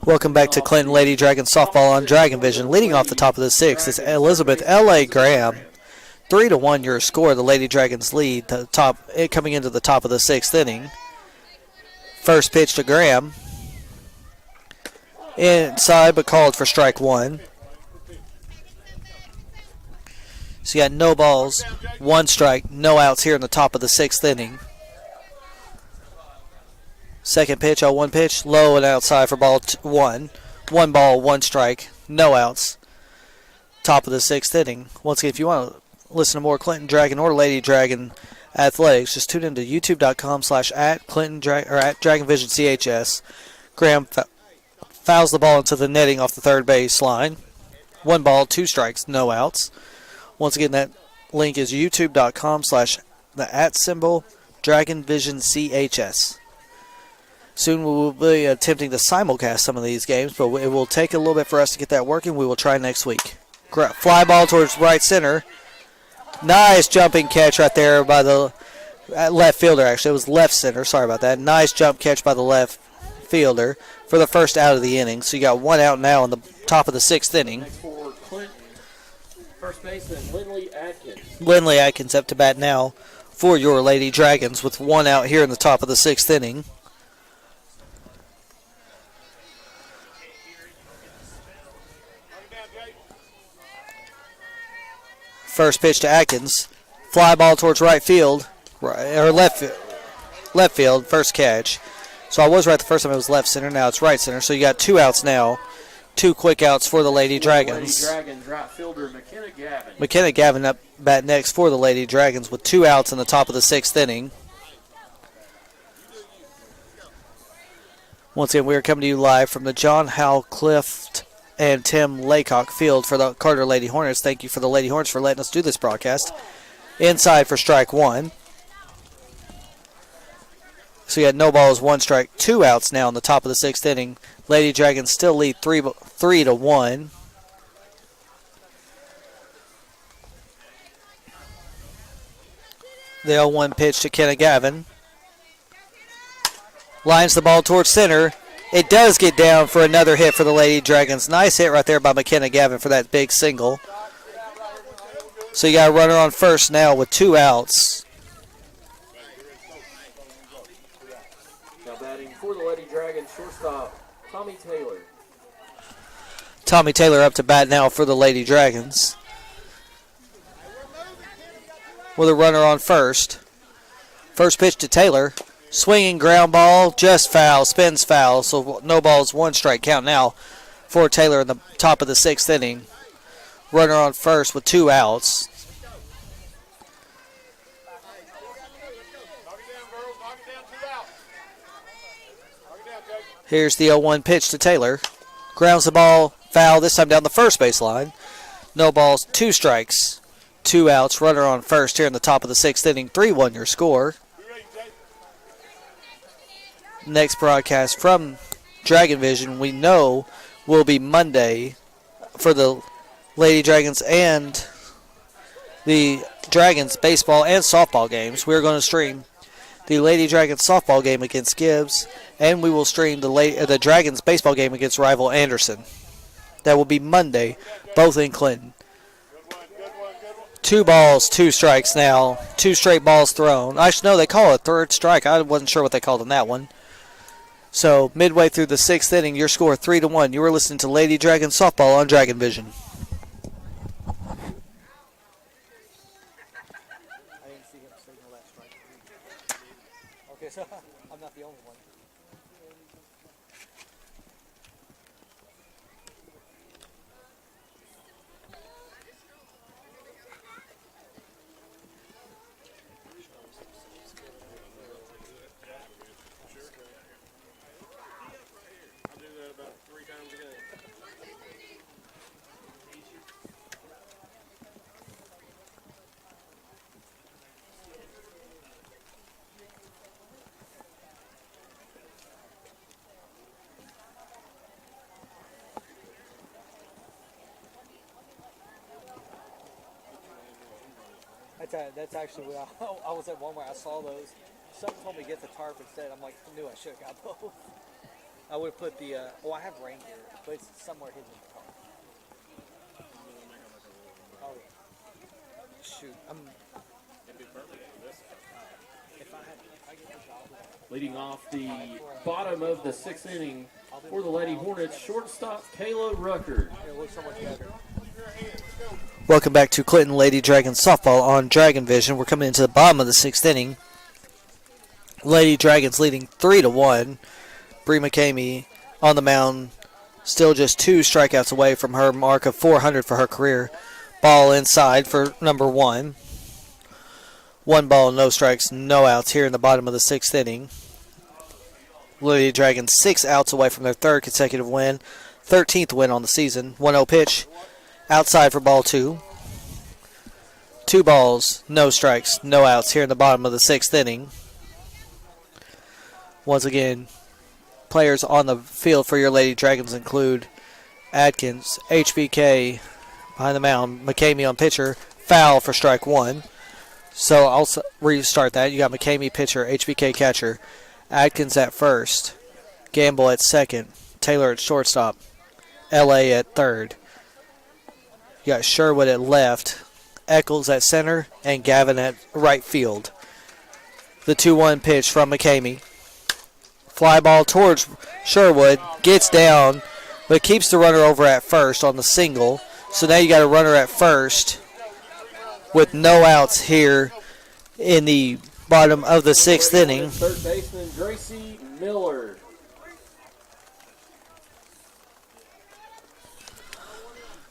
Welcome back to Clinton Lady Dragon softball on Dragon Vision. Leading off the top of the sixth is Elizabeth L.A. Graham. 3-1 your score. The Lady Dragons lead. Coming into the top of the sixth inning. First pitch to Graham. Inside, but called for strike one. So you got no balls, one strike, no outs here in the top of the sixth inning. Second pitch, 0-1 pitch, low and outside for ball one. One ball, one strike, no outs. Top of the sixth inning. Once again, if you want to listen to more Clinton Dragon or Lady Dragon athletics, just tune into youtube.com/@DragonVisionCHS. Graham fouls the ball into the netting off the third base line. One ball, two strikes, no outs. Once again, that link is youtube.com/@DragonVisionCHS. Soon we will be attempting to simulcast some of these games, but it will take a little bit for us to get that working. We will try next week. Fly ball towards right center. Nice jumping catch right there by the left fielder, actually. It was left center. Sorry about that. Nice jump catch by the left fielder for the first out of the inning. So you got one out now in the top of the sixth inning. Next for Clinton, first baseman Lindley Atkins. Lindley Atkins up to bat now for your Lady Dragons with one out here in the top of the sixth inning. First pitch to Atkins. Fly ball towards right field, or left field, first catch. So I was right the first time it was left center, now it's right center. So you got two outs now. Two quick outs for the Lady Dragons. Lady Dragons, right fielder McKenna Gavin. McKenna Gavin up bat next for the Lady Dragons with two outs in the top of the sixth inning. Once again, we are coming to you live from the John Howell Clift and Tim Laycock Field for the Carter Lady Hornets. Thank you for the Lady Hornets for letting us do this broadcast. Inside for strike one. So you had no balls, one strike, two outs now in the top of the sixth inning. Lady Dragons still lead 3-1. The 0-1 pitch to Kenna Gavin. Lines the ball towards center. It does get down for another hit for the Lady Dragons. Nice hit right there by McKenna Gavin for that big single. So you got a runner on first now with two outs. Now batting for the Lady Dragons, shortstop Tommy Taylor. Tommy Taylor up to bat now for the Lady Dragons. With a runner on first. First pitch to Taylor. Swinging ground ball, just foul, spins foul, so no balls, one strike count now for Taylor in the top of the sixth inning. Runner on first with two outs. Here's the 0-1 pitch to Taylor. Grounds the ball, foul, this time down the first base line. No balls, two strikes, two outs. Runner on first here in the top of the sixth inning. 3-1 your score. Next broadcast from Dragon Vision, we know, will be Monday for the Lady Dragons and the Dragons baseball and softball games. We're going to stream the Lady Dragons softball game against Gibbs, and we will stream the Dragons baseball game against rival Anderson. That will be Monday, both in Clinton. Two balls, two strikes now. Two straight balls thrown. Actually, no, they call it a third strike. I wasn't sure what they called in that one. So, midway through the sixth inning, your score 3-1. You were listening to Lady Dragon Softball on Dragon Vision. I didn't see him signal that strike. Okay, so I'm not the only one. That's actually what I was at Walmart. I saw those. Someone told me to get the tarp instead. I'm like, I knew I should have got both. I would have put the, I have reindeer, but it's somewhere hidden in the car. Oh, yeah. Shoot. If I get the job. Leading off the bottom of the 6th inning for the Lady Hornets, shortstop Kayla Rucker. It looks so much better. Welcome back to Clinton Lady Dragons softball on Dragon Vision. We're coming into the bottom of the 6th inning. Lady Dragons leading 3-1. Bree McCamey on the mound, still just 2 strikeouts away from her mark of 400 for her career. Ball inside for number 1. 1 ball, no strikes, no outs here in the bottom of the 6th inning. Lady Dragons 6 outs away from their 3rd consecutive win, 13th win on the season. 1-0 pitch, outside for ball 2. 2 balls, no strikes, no outs here in the bottom of the 6th inning. Once again, players on the field for your Lady Dragons include Adkins, HBK behind the mound, McCamey on pitcher, foul for strike 1. So I'll restart that. You got McCamey pitcher, HBK catcher, Adkins at first, Gamble at second, Taylor at shortstop, LA at third. You got Sherwood at left, Eccles at center, and Gavin at right field. The 2-1 pitch from McCamey. Fly ball towards Sherwood, gets down, but keeps the runner over at first on the single. So now you got a runner at first with no outs here in the bottom of the 6th inning. Third baseman Gracie Miller.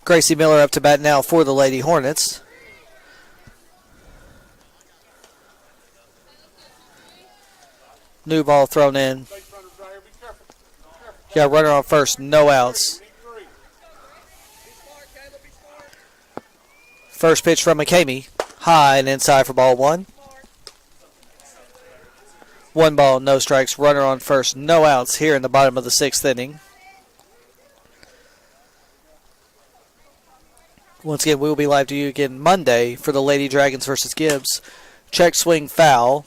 Gracie Miller up to bat now for the Lady Hornets. New ball thrown in. You got a runner on first, no outs. First pitch from McCamey, high and inside for ball 1. 1 ball, no strikes, runner on first, no outs here in the bottom of the 6th inning. Once again, we will be live to you again Monday for the Lady Dragons versus Gibbs. Check swing foul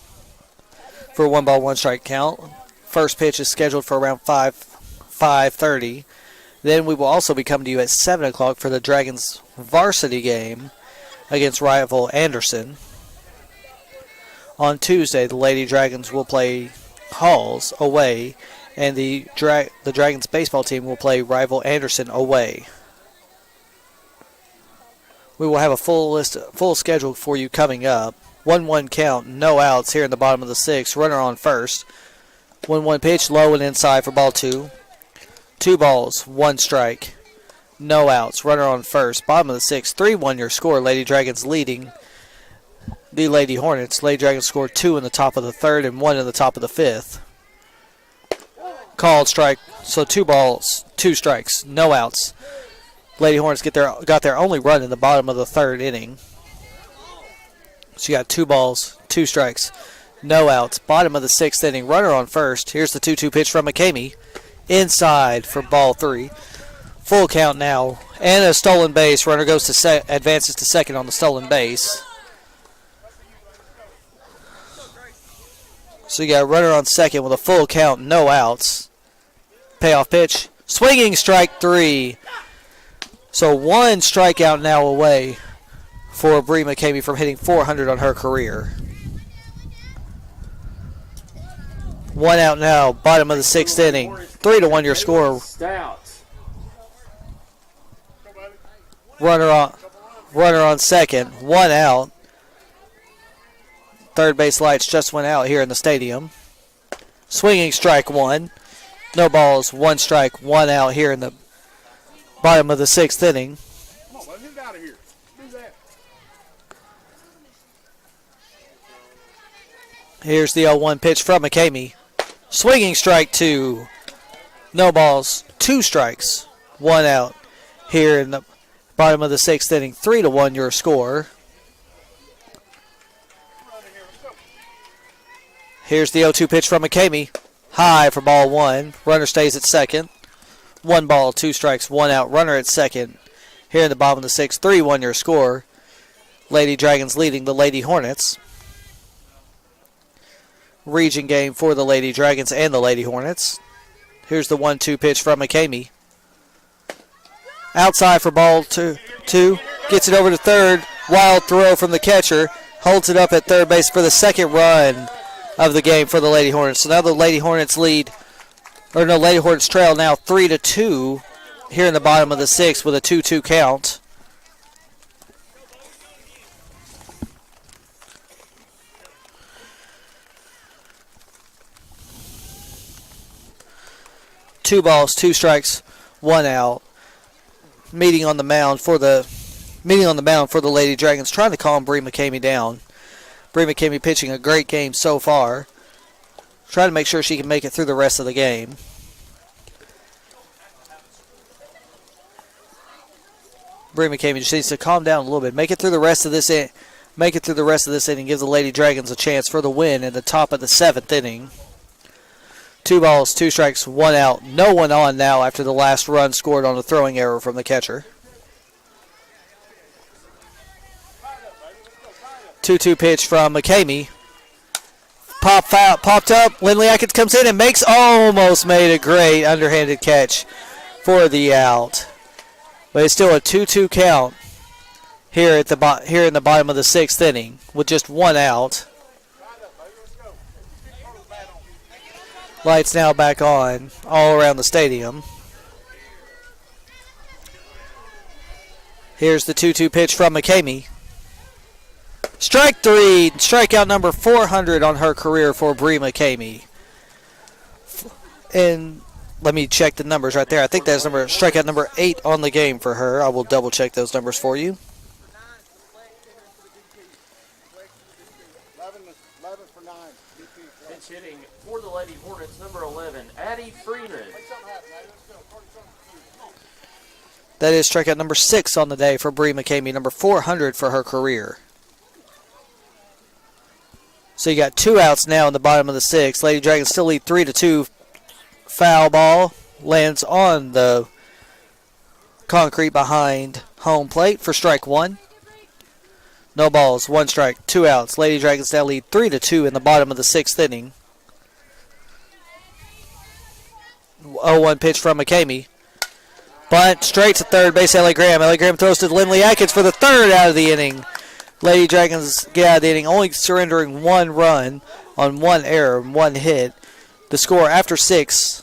for a 1 ball, 1 strike count. First pitch is scheduled for around 5:30. Then we will also be coming to you at 7 o'clock for the Dragons varsity game against rival Anderson. On Tuesday, the Lady Dragons will play Halls away, and the Dragons baseball team will play rival Anderson away. We will have a full schedule for you coming up. 1-1 count, no outs here in the bottom of the 6th. Runner on first. 1-1 pitch, low and inside for ball 2. 2 balls, 1 strike, no outs. Runner on first. Bottom of the 6th. 3-1 your score. Lady Dragons leading the Lady Hornets. Lady Dragons scored 2 in the top of the 3rd and 1 in the top of the 5th. Called strike. So 2 balls, 2 strikes, no outs. Lady Hornets got their only run in the bottom of the 3rd inning. So you got 2 balls, 2 strikes, no outs. Bottom of the 6th inning. Runner on first. Here's the 2-2 pitch from McCamey. Inside for ball 3. Full count now. And a stolen base. Runner goes to advances to second on the stolen base. So you got a runner on second with a full count, no outs. Payoff pitch. Swinging strike 3. So 1 strikeout now away for Bree McCamey from hitting 400 on her career. 1 out now, bottom of the 6th inning. 3-1 your score. Stout. Runner on second, 1 out. Third base lights just went out here in the stadium. Swinging strike 1. No balls, 1 strike, 1 out here in the bottom of the 6th inning. Come on, let him get out of here. Do that. Here's the 0-1 pitch from McCamey. Swinging strike 2. No balls, 2 strikes, 1 out here in the bottom of the 6th inning. 3-1 your score. Here's the 0-2 pitch from McCamey. High for ball 1. Runner stays at second. 1 ball, 2 strikes, 1 out. Runner at second. Here in the bottom of the 6th. 3-1 your score. Lady Dragons leading the Lady Hornets. Region game for the Lady Dragons and the Lady Hornets. Here's the 1-2 pitch from McCamey. Outside for ball two. Gets it over to third. Wild throw from the catcher. Holds it up at third base for the second run of the game for the Lady Hornets. So now the Lady Hornets Lady Hornets trail now 3-2 here in the bottom of the sixth with a 2-2 count. Two balls, two strikes, one out. Meeting on the mound for the Lady Dragons, trying to calm Bree McCamey down. Bree McCamey pitching a great game so far. Trying to make sure she can make it through the rest of the game. Bree McCamey just needs to calm down a little bit. Make it through the rest of this inning. Give the Lady Dragons a chance for the win in the top of the seventh inning. Two balls, two strikes, one out. No one on now after the last run scored on a throwing error from the catcher. 2-2 pitch from McCamey. Popped up. Lindley Atkins comes in and almost made a great underhanded catch for the out. But it's still a 2-2 count here in the bottom of the sixth inning with just one out. Lights now back on all around the stadium. Here's the 2-2 pitch from McCamey. Strike three. Strikeout number 400 on her career for Bree McCamey. And let me check the numbers right there. I think that's strikeout number 8 on the game for her. I will double check those numbers for you. 11 for 9. Pinch hitting for the Lady Hornets, number 11, Addie Freeman. That is strikeout number 6 on the day for Bree McCamey, number 400 for her career. So you got 2 outs now in the bottom of the sixth. Lady Dragons still lead 3-2. Foul ball lands on the concrete behind home plate for strike 1. No balls, 1 strike, 2 outs. Lady Dragons now lead 3-2 in the bottom of the sixth inning. 0-1 pitch from McCamey. Bunt straight to third base, Ellie Graham. Ellie Graham throws to Lindley Atkins for the third out of the inning. Lady Dragons get out of the inning, only surrendering 1 run on 1 error, 1 hit. The score after 6,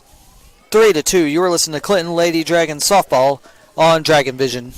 3-2. You are listening to Clinton Lady Dragons softball on Dragon Vision.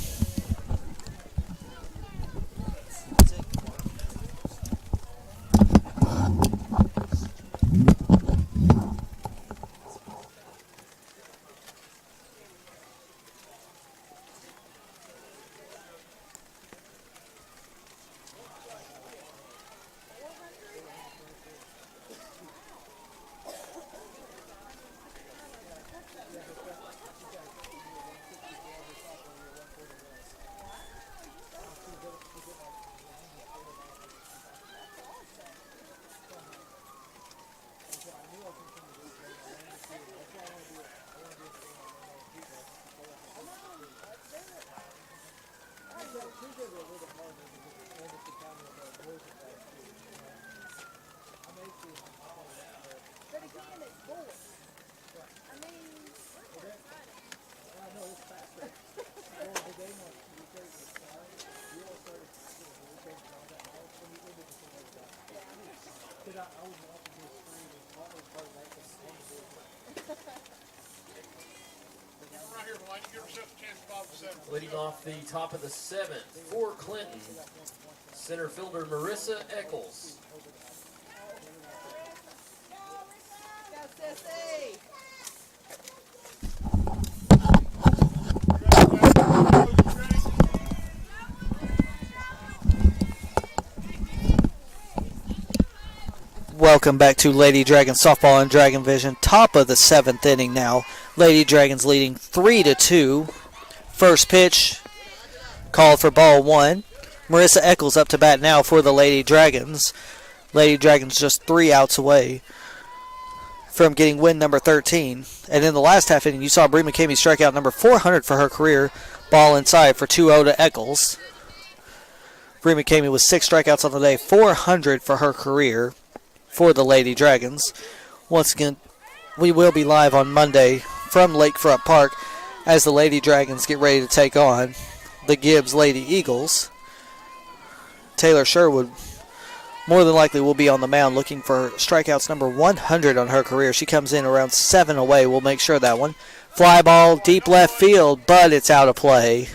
Leading off the top of the seventh for Clinton, center fielder Marissa Eccles. Welcome back to Lady Dragons softball on Dragon Vision. Top of the seventh inning now. Lady Dragons leading 3-2. First pitch called for ball 1. Marissa Eccles up to bat now for the Lady Dragons. Lady Dragons just 3 outs away from getting win number 13. And in the last half inning, you saw Bree McCamey strike out number 400 for her career. Ball inside for 2-0 to Eccles. Bree McCamey with 6 strikeouts on the day, 400 for her career for the Lady Dragons. Once again, we will be live on Monday from Lakefront Park as the Lady Dragons get ready to take on the Gibbs Lady Eagles. Taylor Sherwood more than likely will be on the mound looking for strikeouts number 100 on her career. She comes in around 7 away. We'll make sure of that one. Fly ball, deep left field, but it's out of play.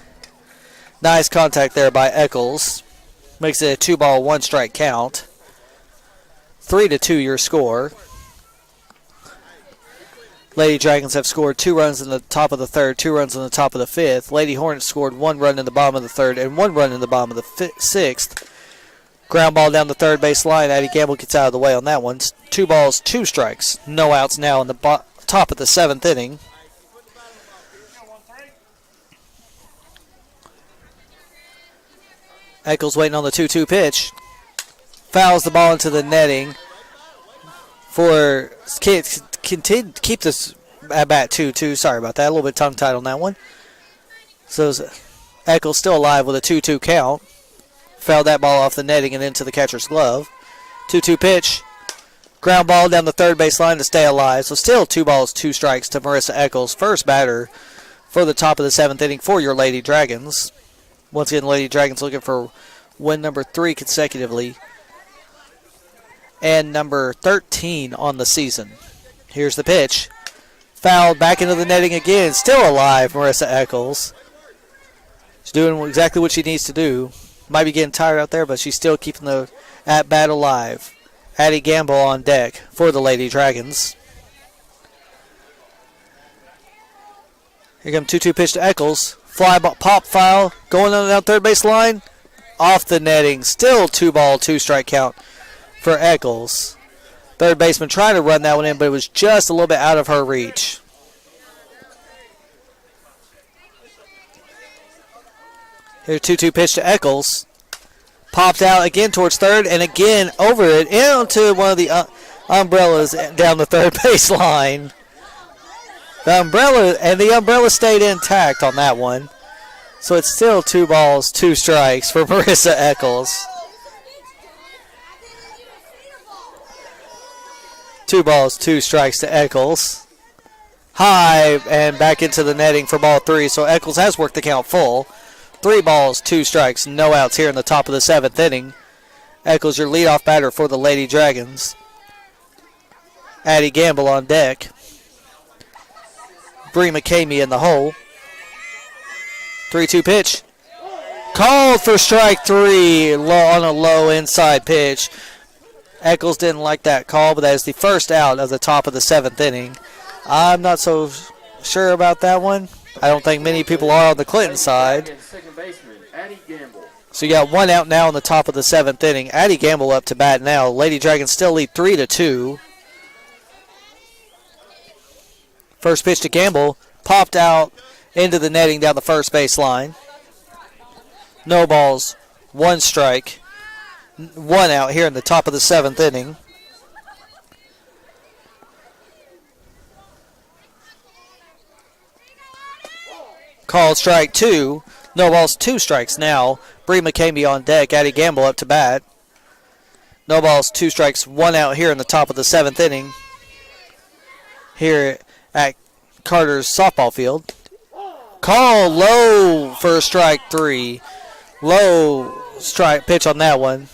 Nice contact there by Eccles. Makes it a 2-ball, 1-strike count. 3-2 your score. Lady Dragons have scored 2 runs in the top of the third, 2 runs in the top of the fifth. Lady Hornets scored 1 run in the bottom of the third and 1 run in the bottom of the sixth. Ground ball down the third base line. Addie Gamble gets out of the way on that one. 2 balls, 2 strikes. No outs now in the top of the 7th inning. Eccles waiting on the 2-2 pitch. Fouls the ball into the netting for keep this at bat 2-2. Sorry about that. A little bit tongue-tied on that one. So Eccles still alive with a 2-2 count. Fouled that ball off the netting and into the catcher's glove. 2-2 pitch. Ground ball down the third base line to stay alive. So still 2 balls, 2 strikes to Marissa Eccles. First batter for the top of the 7th inning for your Lady Dragons. Once again, Lady Dragons looking for win number 3 consecutively and number 13 on the season. Here's the pitch. Fouled back into the netting again. Still alive, Marissa Eccles. She's doing exactly what she needs to do. Might be getting tired out there, but she's still keeping the at-bat alive. Addie Gamble on deck for the Lady Dragons. Here comes 2-2 pitch to Eccles. Fly ball, pop foul, going on down third base line. Off the netting. Still 2-ball, 2-strike count for Eccles. Third baseman trying to run that one in, but it was just a little bit out of her reach. Here's 2-2 pitch to Eccles. Popped out again towards third, and again over it into one of the umbrellas down the third base line. The umbrella stayed intact on that one. So it's still 2 balls, 2 strikes for Marissa Eccles. 2 balls, 2 strikes to Eccles. High and back into the netting for ball 3. So Eccles has worked the count full. 3 balls, 2 strikes, no outs here in the top of the 7th inning. Eccles, your leadoff batter for the Lady Dragons. Addie Gamble on deck. Bree McCamey in the hole. 3-2 pitch. Called for strike 3 on a low inside pitch. Eccles didn't like that call, but that is the first out of the top of the 7th inning. I'm not so sure about that one. I don't think many people are on the Clinton side. Second baseman, Addie Gamble. So you got 1 out now in the top of the 7th inning. Addie Gamble up to bat now. Lady Dragons still lead 3-2. First pitch to Gamble. Popped out into the netting down the first base line. No balls. 1 strike. 1 out here in the top of the 7th inning. Called strike 2. No balls, 2 strikes now. Bree McCamey on deck. Addie Gamble up to bat. No balls, 2 strikes, 1 out here in the top of the 7th inning. Here at Carter's softball field. Call low for strike 3. Low strike pitch on that one.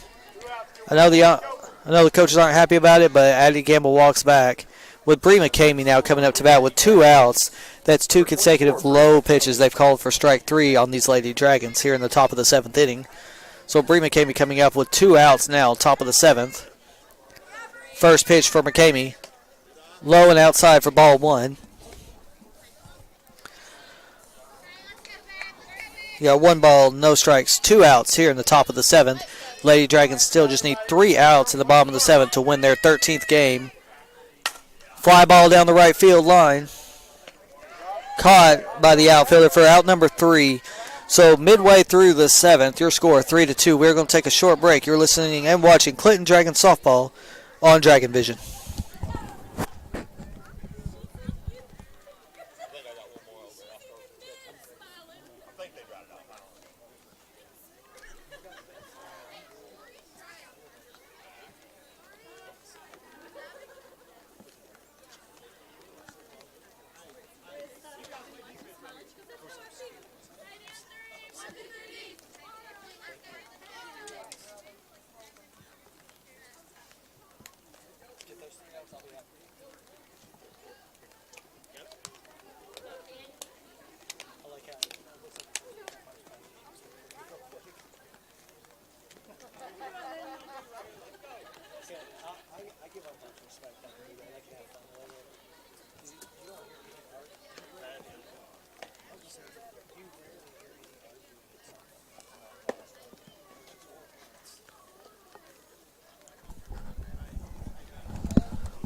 I know the coaches aren't happy about it, but Addie Gamble walks back. With Bree McCamey now coming up to bat with 2 outs. That's 2 consecutive low pitches they've called for strike 3 on these Lady Dragons here in the top of the 7th inning. So Bree McCamey coming up with 2 outs now, top of the 7th. First pitch for McCamey. Low and outside for ball 1. You got 1 ball, no strikes, 2 outs here in the top of the 7th. Lady Dragons still just need 3 outs in the bottom of the 7th to win their 13th game. Fly ball down the right field line. Caught by the outfielder for out number 3. So midway through the 7th, your score 3-2. We're going to take a short break. You're listening and watching Clinton Dragon Softball on Dragon Vision.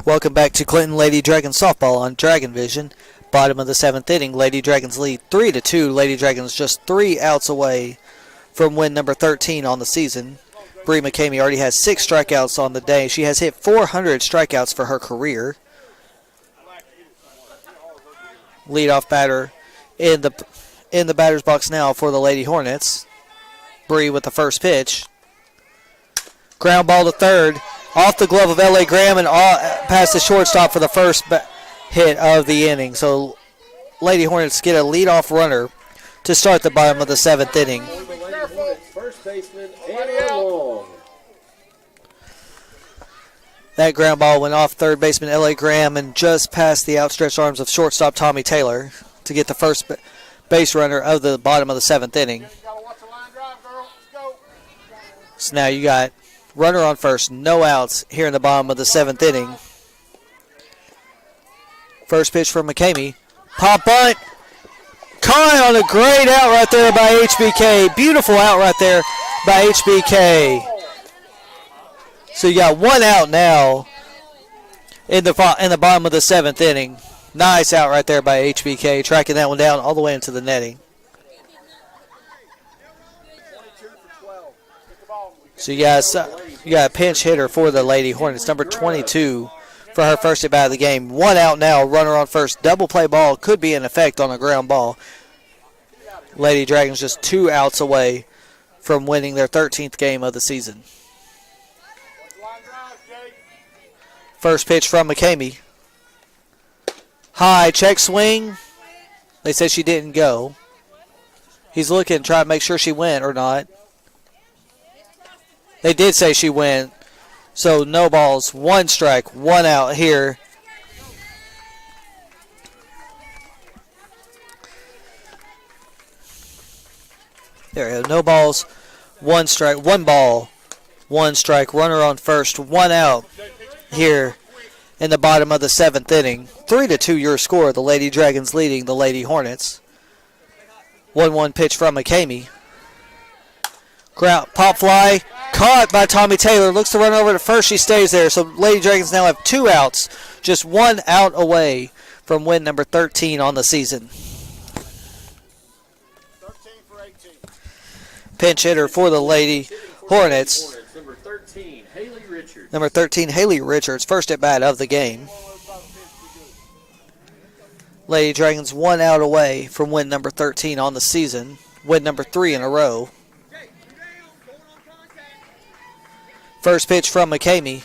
Welcome back to Clinton Lady Dragons softball on Dragon Vision. Bottom of the 7th inning, Lady Dragons lead 3-2. Lady Dragons just 3 outs away from win number 13 on the season. Bree McCamey already has 6 strikeouts on the day. She has hit 400 strikeouts for her career. Leadoff batter in the batter's box now for the Lady Hornets. Bree with the first pitch. Ground ball to third. Off the glove of L.A. Graham and past the shortstop for the first hit of the inning. So Lady Hornets get a leadoff runner to start the bottom of the 7th inning. First baseman, Anna Long. That ground ball went off third baseman L.A. Graham and just past the outstretched arms of shortstop Tommy Taylor to get the first base runner of the bottom of the 7th inning. So now you got runner on first, no outs here in the bottom of the 7th inning. First pitch from McCamey. Pop bunt. Caught on a great out right there by HBK. Beautiful out right there by HBK. So you got 1 out now in the bottom of the 7th inning. Nice out right there by HBK, tracking that one down all the way into the netting. So you got a pinch hitter for the Lady Hornets, number 22 for her first at bat of the game. 1 out now, runner on first. Double play ball could be in effect on a ground ball. Lady Dragons just 2 outs away from winning their 13th game of the season. First pitch from McCamey. High check swing. They said she didn't go. He's looking, trying to make sure she went or not. They did say she went. So no balls, 1 strike, 1 out here. There we go. No balls, 1 strike, 1 ball, 1 strike. Runner on first, 1 out here in the bottom of the 7th inning. 3-2 your score. The Lady Dragons leading the Lady Hornets. 1-1 pitch from McCamey. Ground, pop fly, caught by Tommy Taylor. Looks to run over to first. She stays there. So Lady Dragons now have 2 outs. Just 1 out away from win number 13 on the season. 13 for 18. Pinch hitter for the Lady Hornets. Number 13, Haley Richards. Number 13, Haley Richards. First at bat of the game. Lady Dragons 1 out away from win number 13 on the season. Win number 3 in a row. First pitch from McCamey.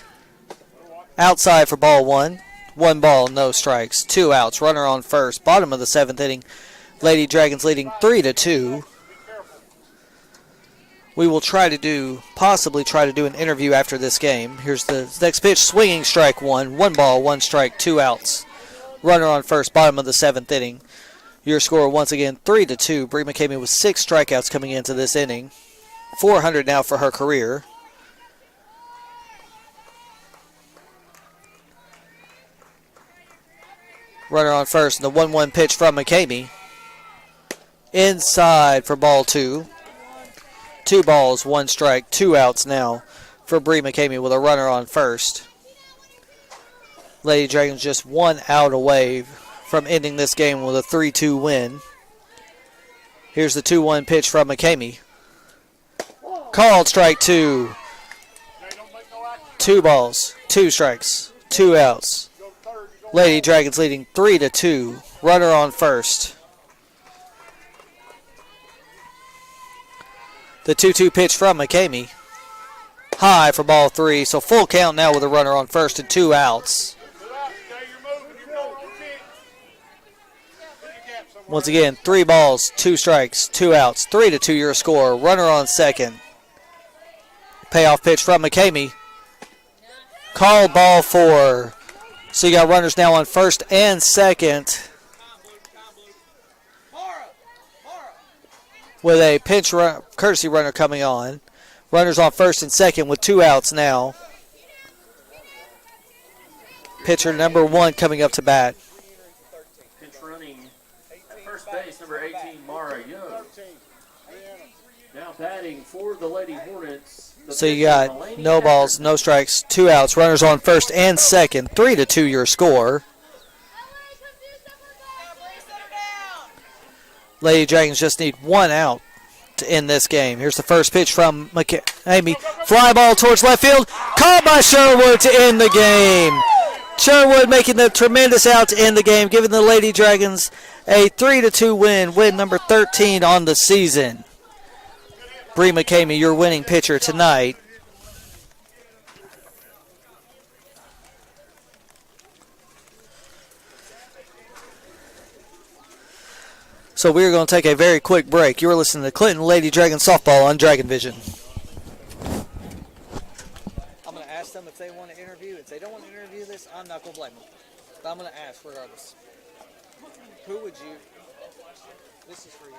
Outside for ball 1. 1 ball, no strikes. 2 outs. Runner on first. Bottom of the 7th inning. Lady Dragons leading 3-2. We will possibly try to do an interview after this game. Here's the next pitch. Swinging strike 1. 1 ball, 1 strike, 2 outs. Runner on first. Bottom of the 7th inning. Your score once again 3-2. Bree McCamey with 6 strikeouts coming into this inning. 400 now for her career. Runner on first, and the 1-1 pitch from McCamey. Inside for ball 2. 2 balls, 1 strike, 2 outs now for Bree McCamey with a runner on first. Lady Dragons just 1 out away from ending this game with a 3-2 win. Here's the 2-1 pitch from McCamey. Called strike 2. 2 balls, 2 strikes, 2 outs. Lady Dragons leading 3-2. Runner on first. The 2-2 pitch from McCamey. High for ball 3. So full count now with a runner on first and 2 outs. Once again, 3 balls, 2 strikes, 2 outs. 3-2 your score. Runner on second. Payoff pitch from McCamey. Called ball 4. So you got runners now on first and second with a pinch run, courtesy runner coming on. Runners on first and second with 2 outs now. Pitcher number 1 coming up to bat. Pitch running at first base, number 18, Mara Young. Now batting for the Lady Hornets. So you got no balls, no strikes, 2 outs, runners on first and second. 3-2 your score. Lady Dragons just need 1 out to end this game. Here's the first pitch from Amy. Fly ball towards left field. Caught by Sherwood to end the game. Sherwood making the tremendous out to end the game, giving the Lady Dragons a 3-2 win number 13 on the season. Bree McCamey, your winning pitcher tonight. So we're going to take a very quick break. You're listening to Clinton Lady Dragon Softball on Dragon Vision. I'm going to ask them if they want to interview. If they don't want to interview this, I'm not going to blame them. But I'm going to ask regardless. Who would you... This is for you.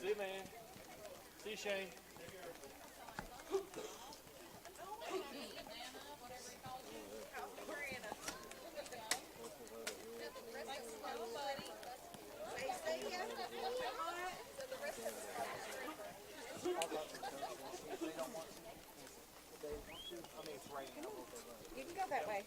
See you, man. See you, Shane. You can go that way.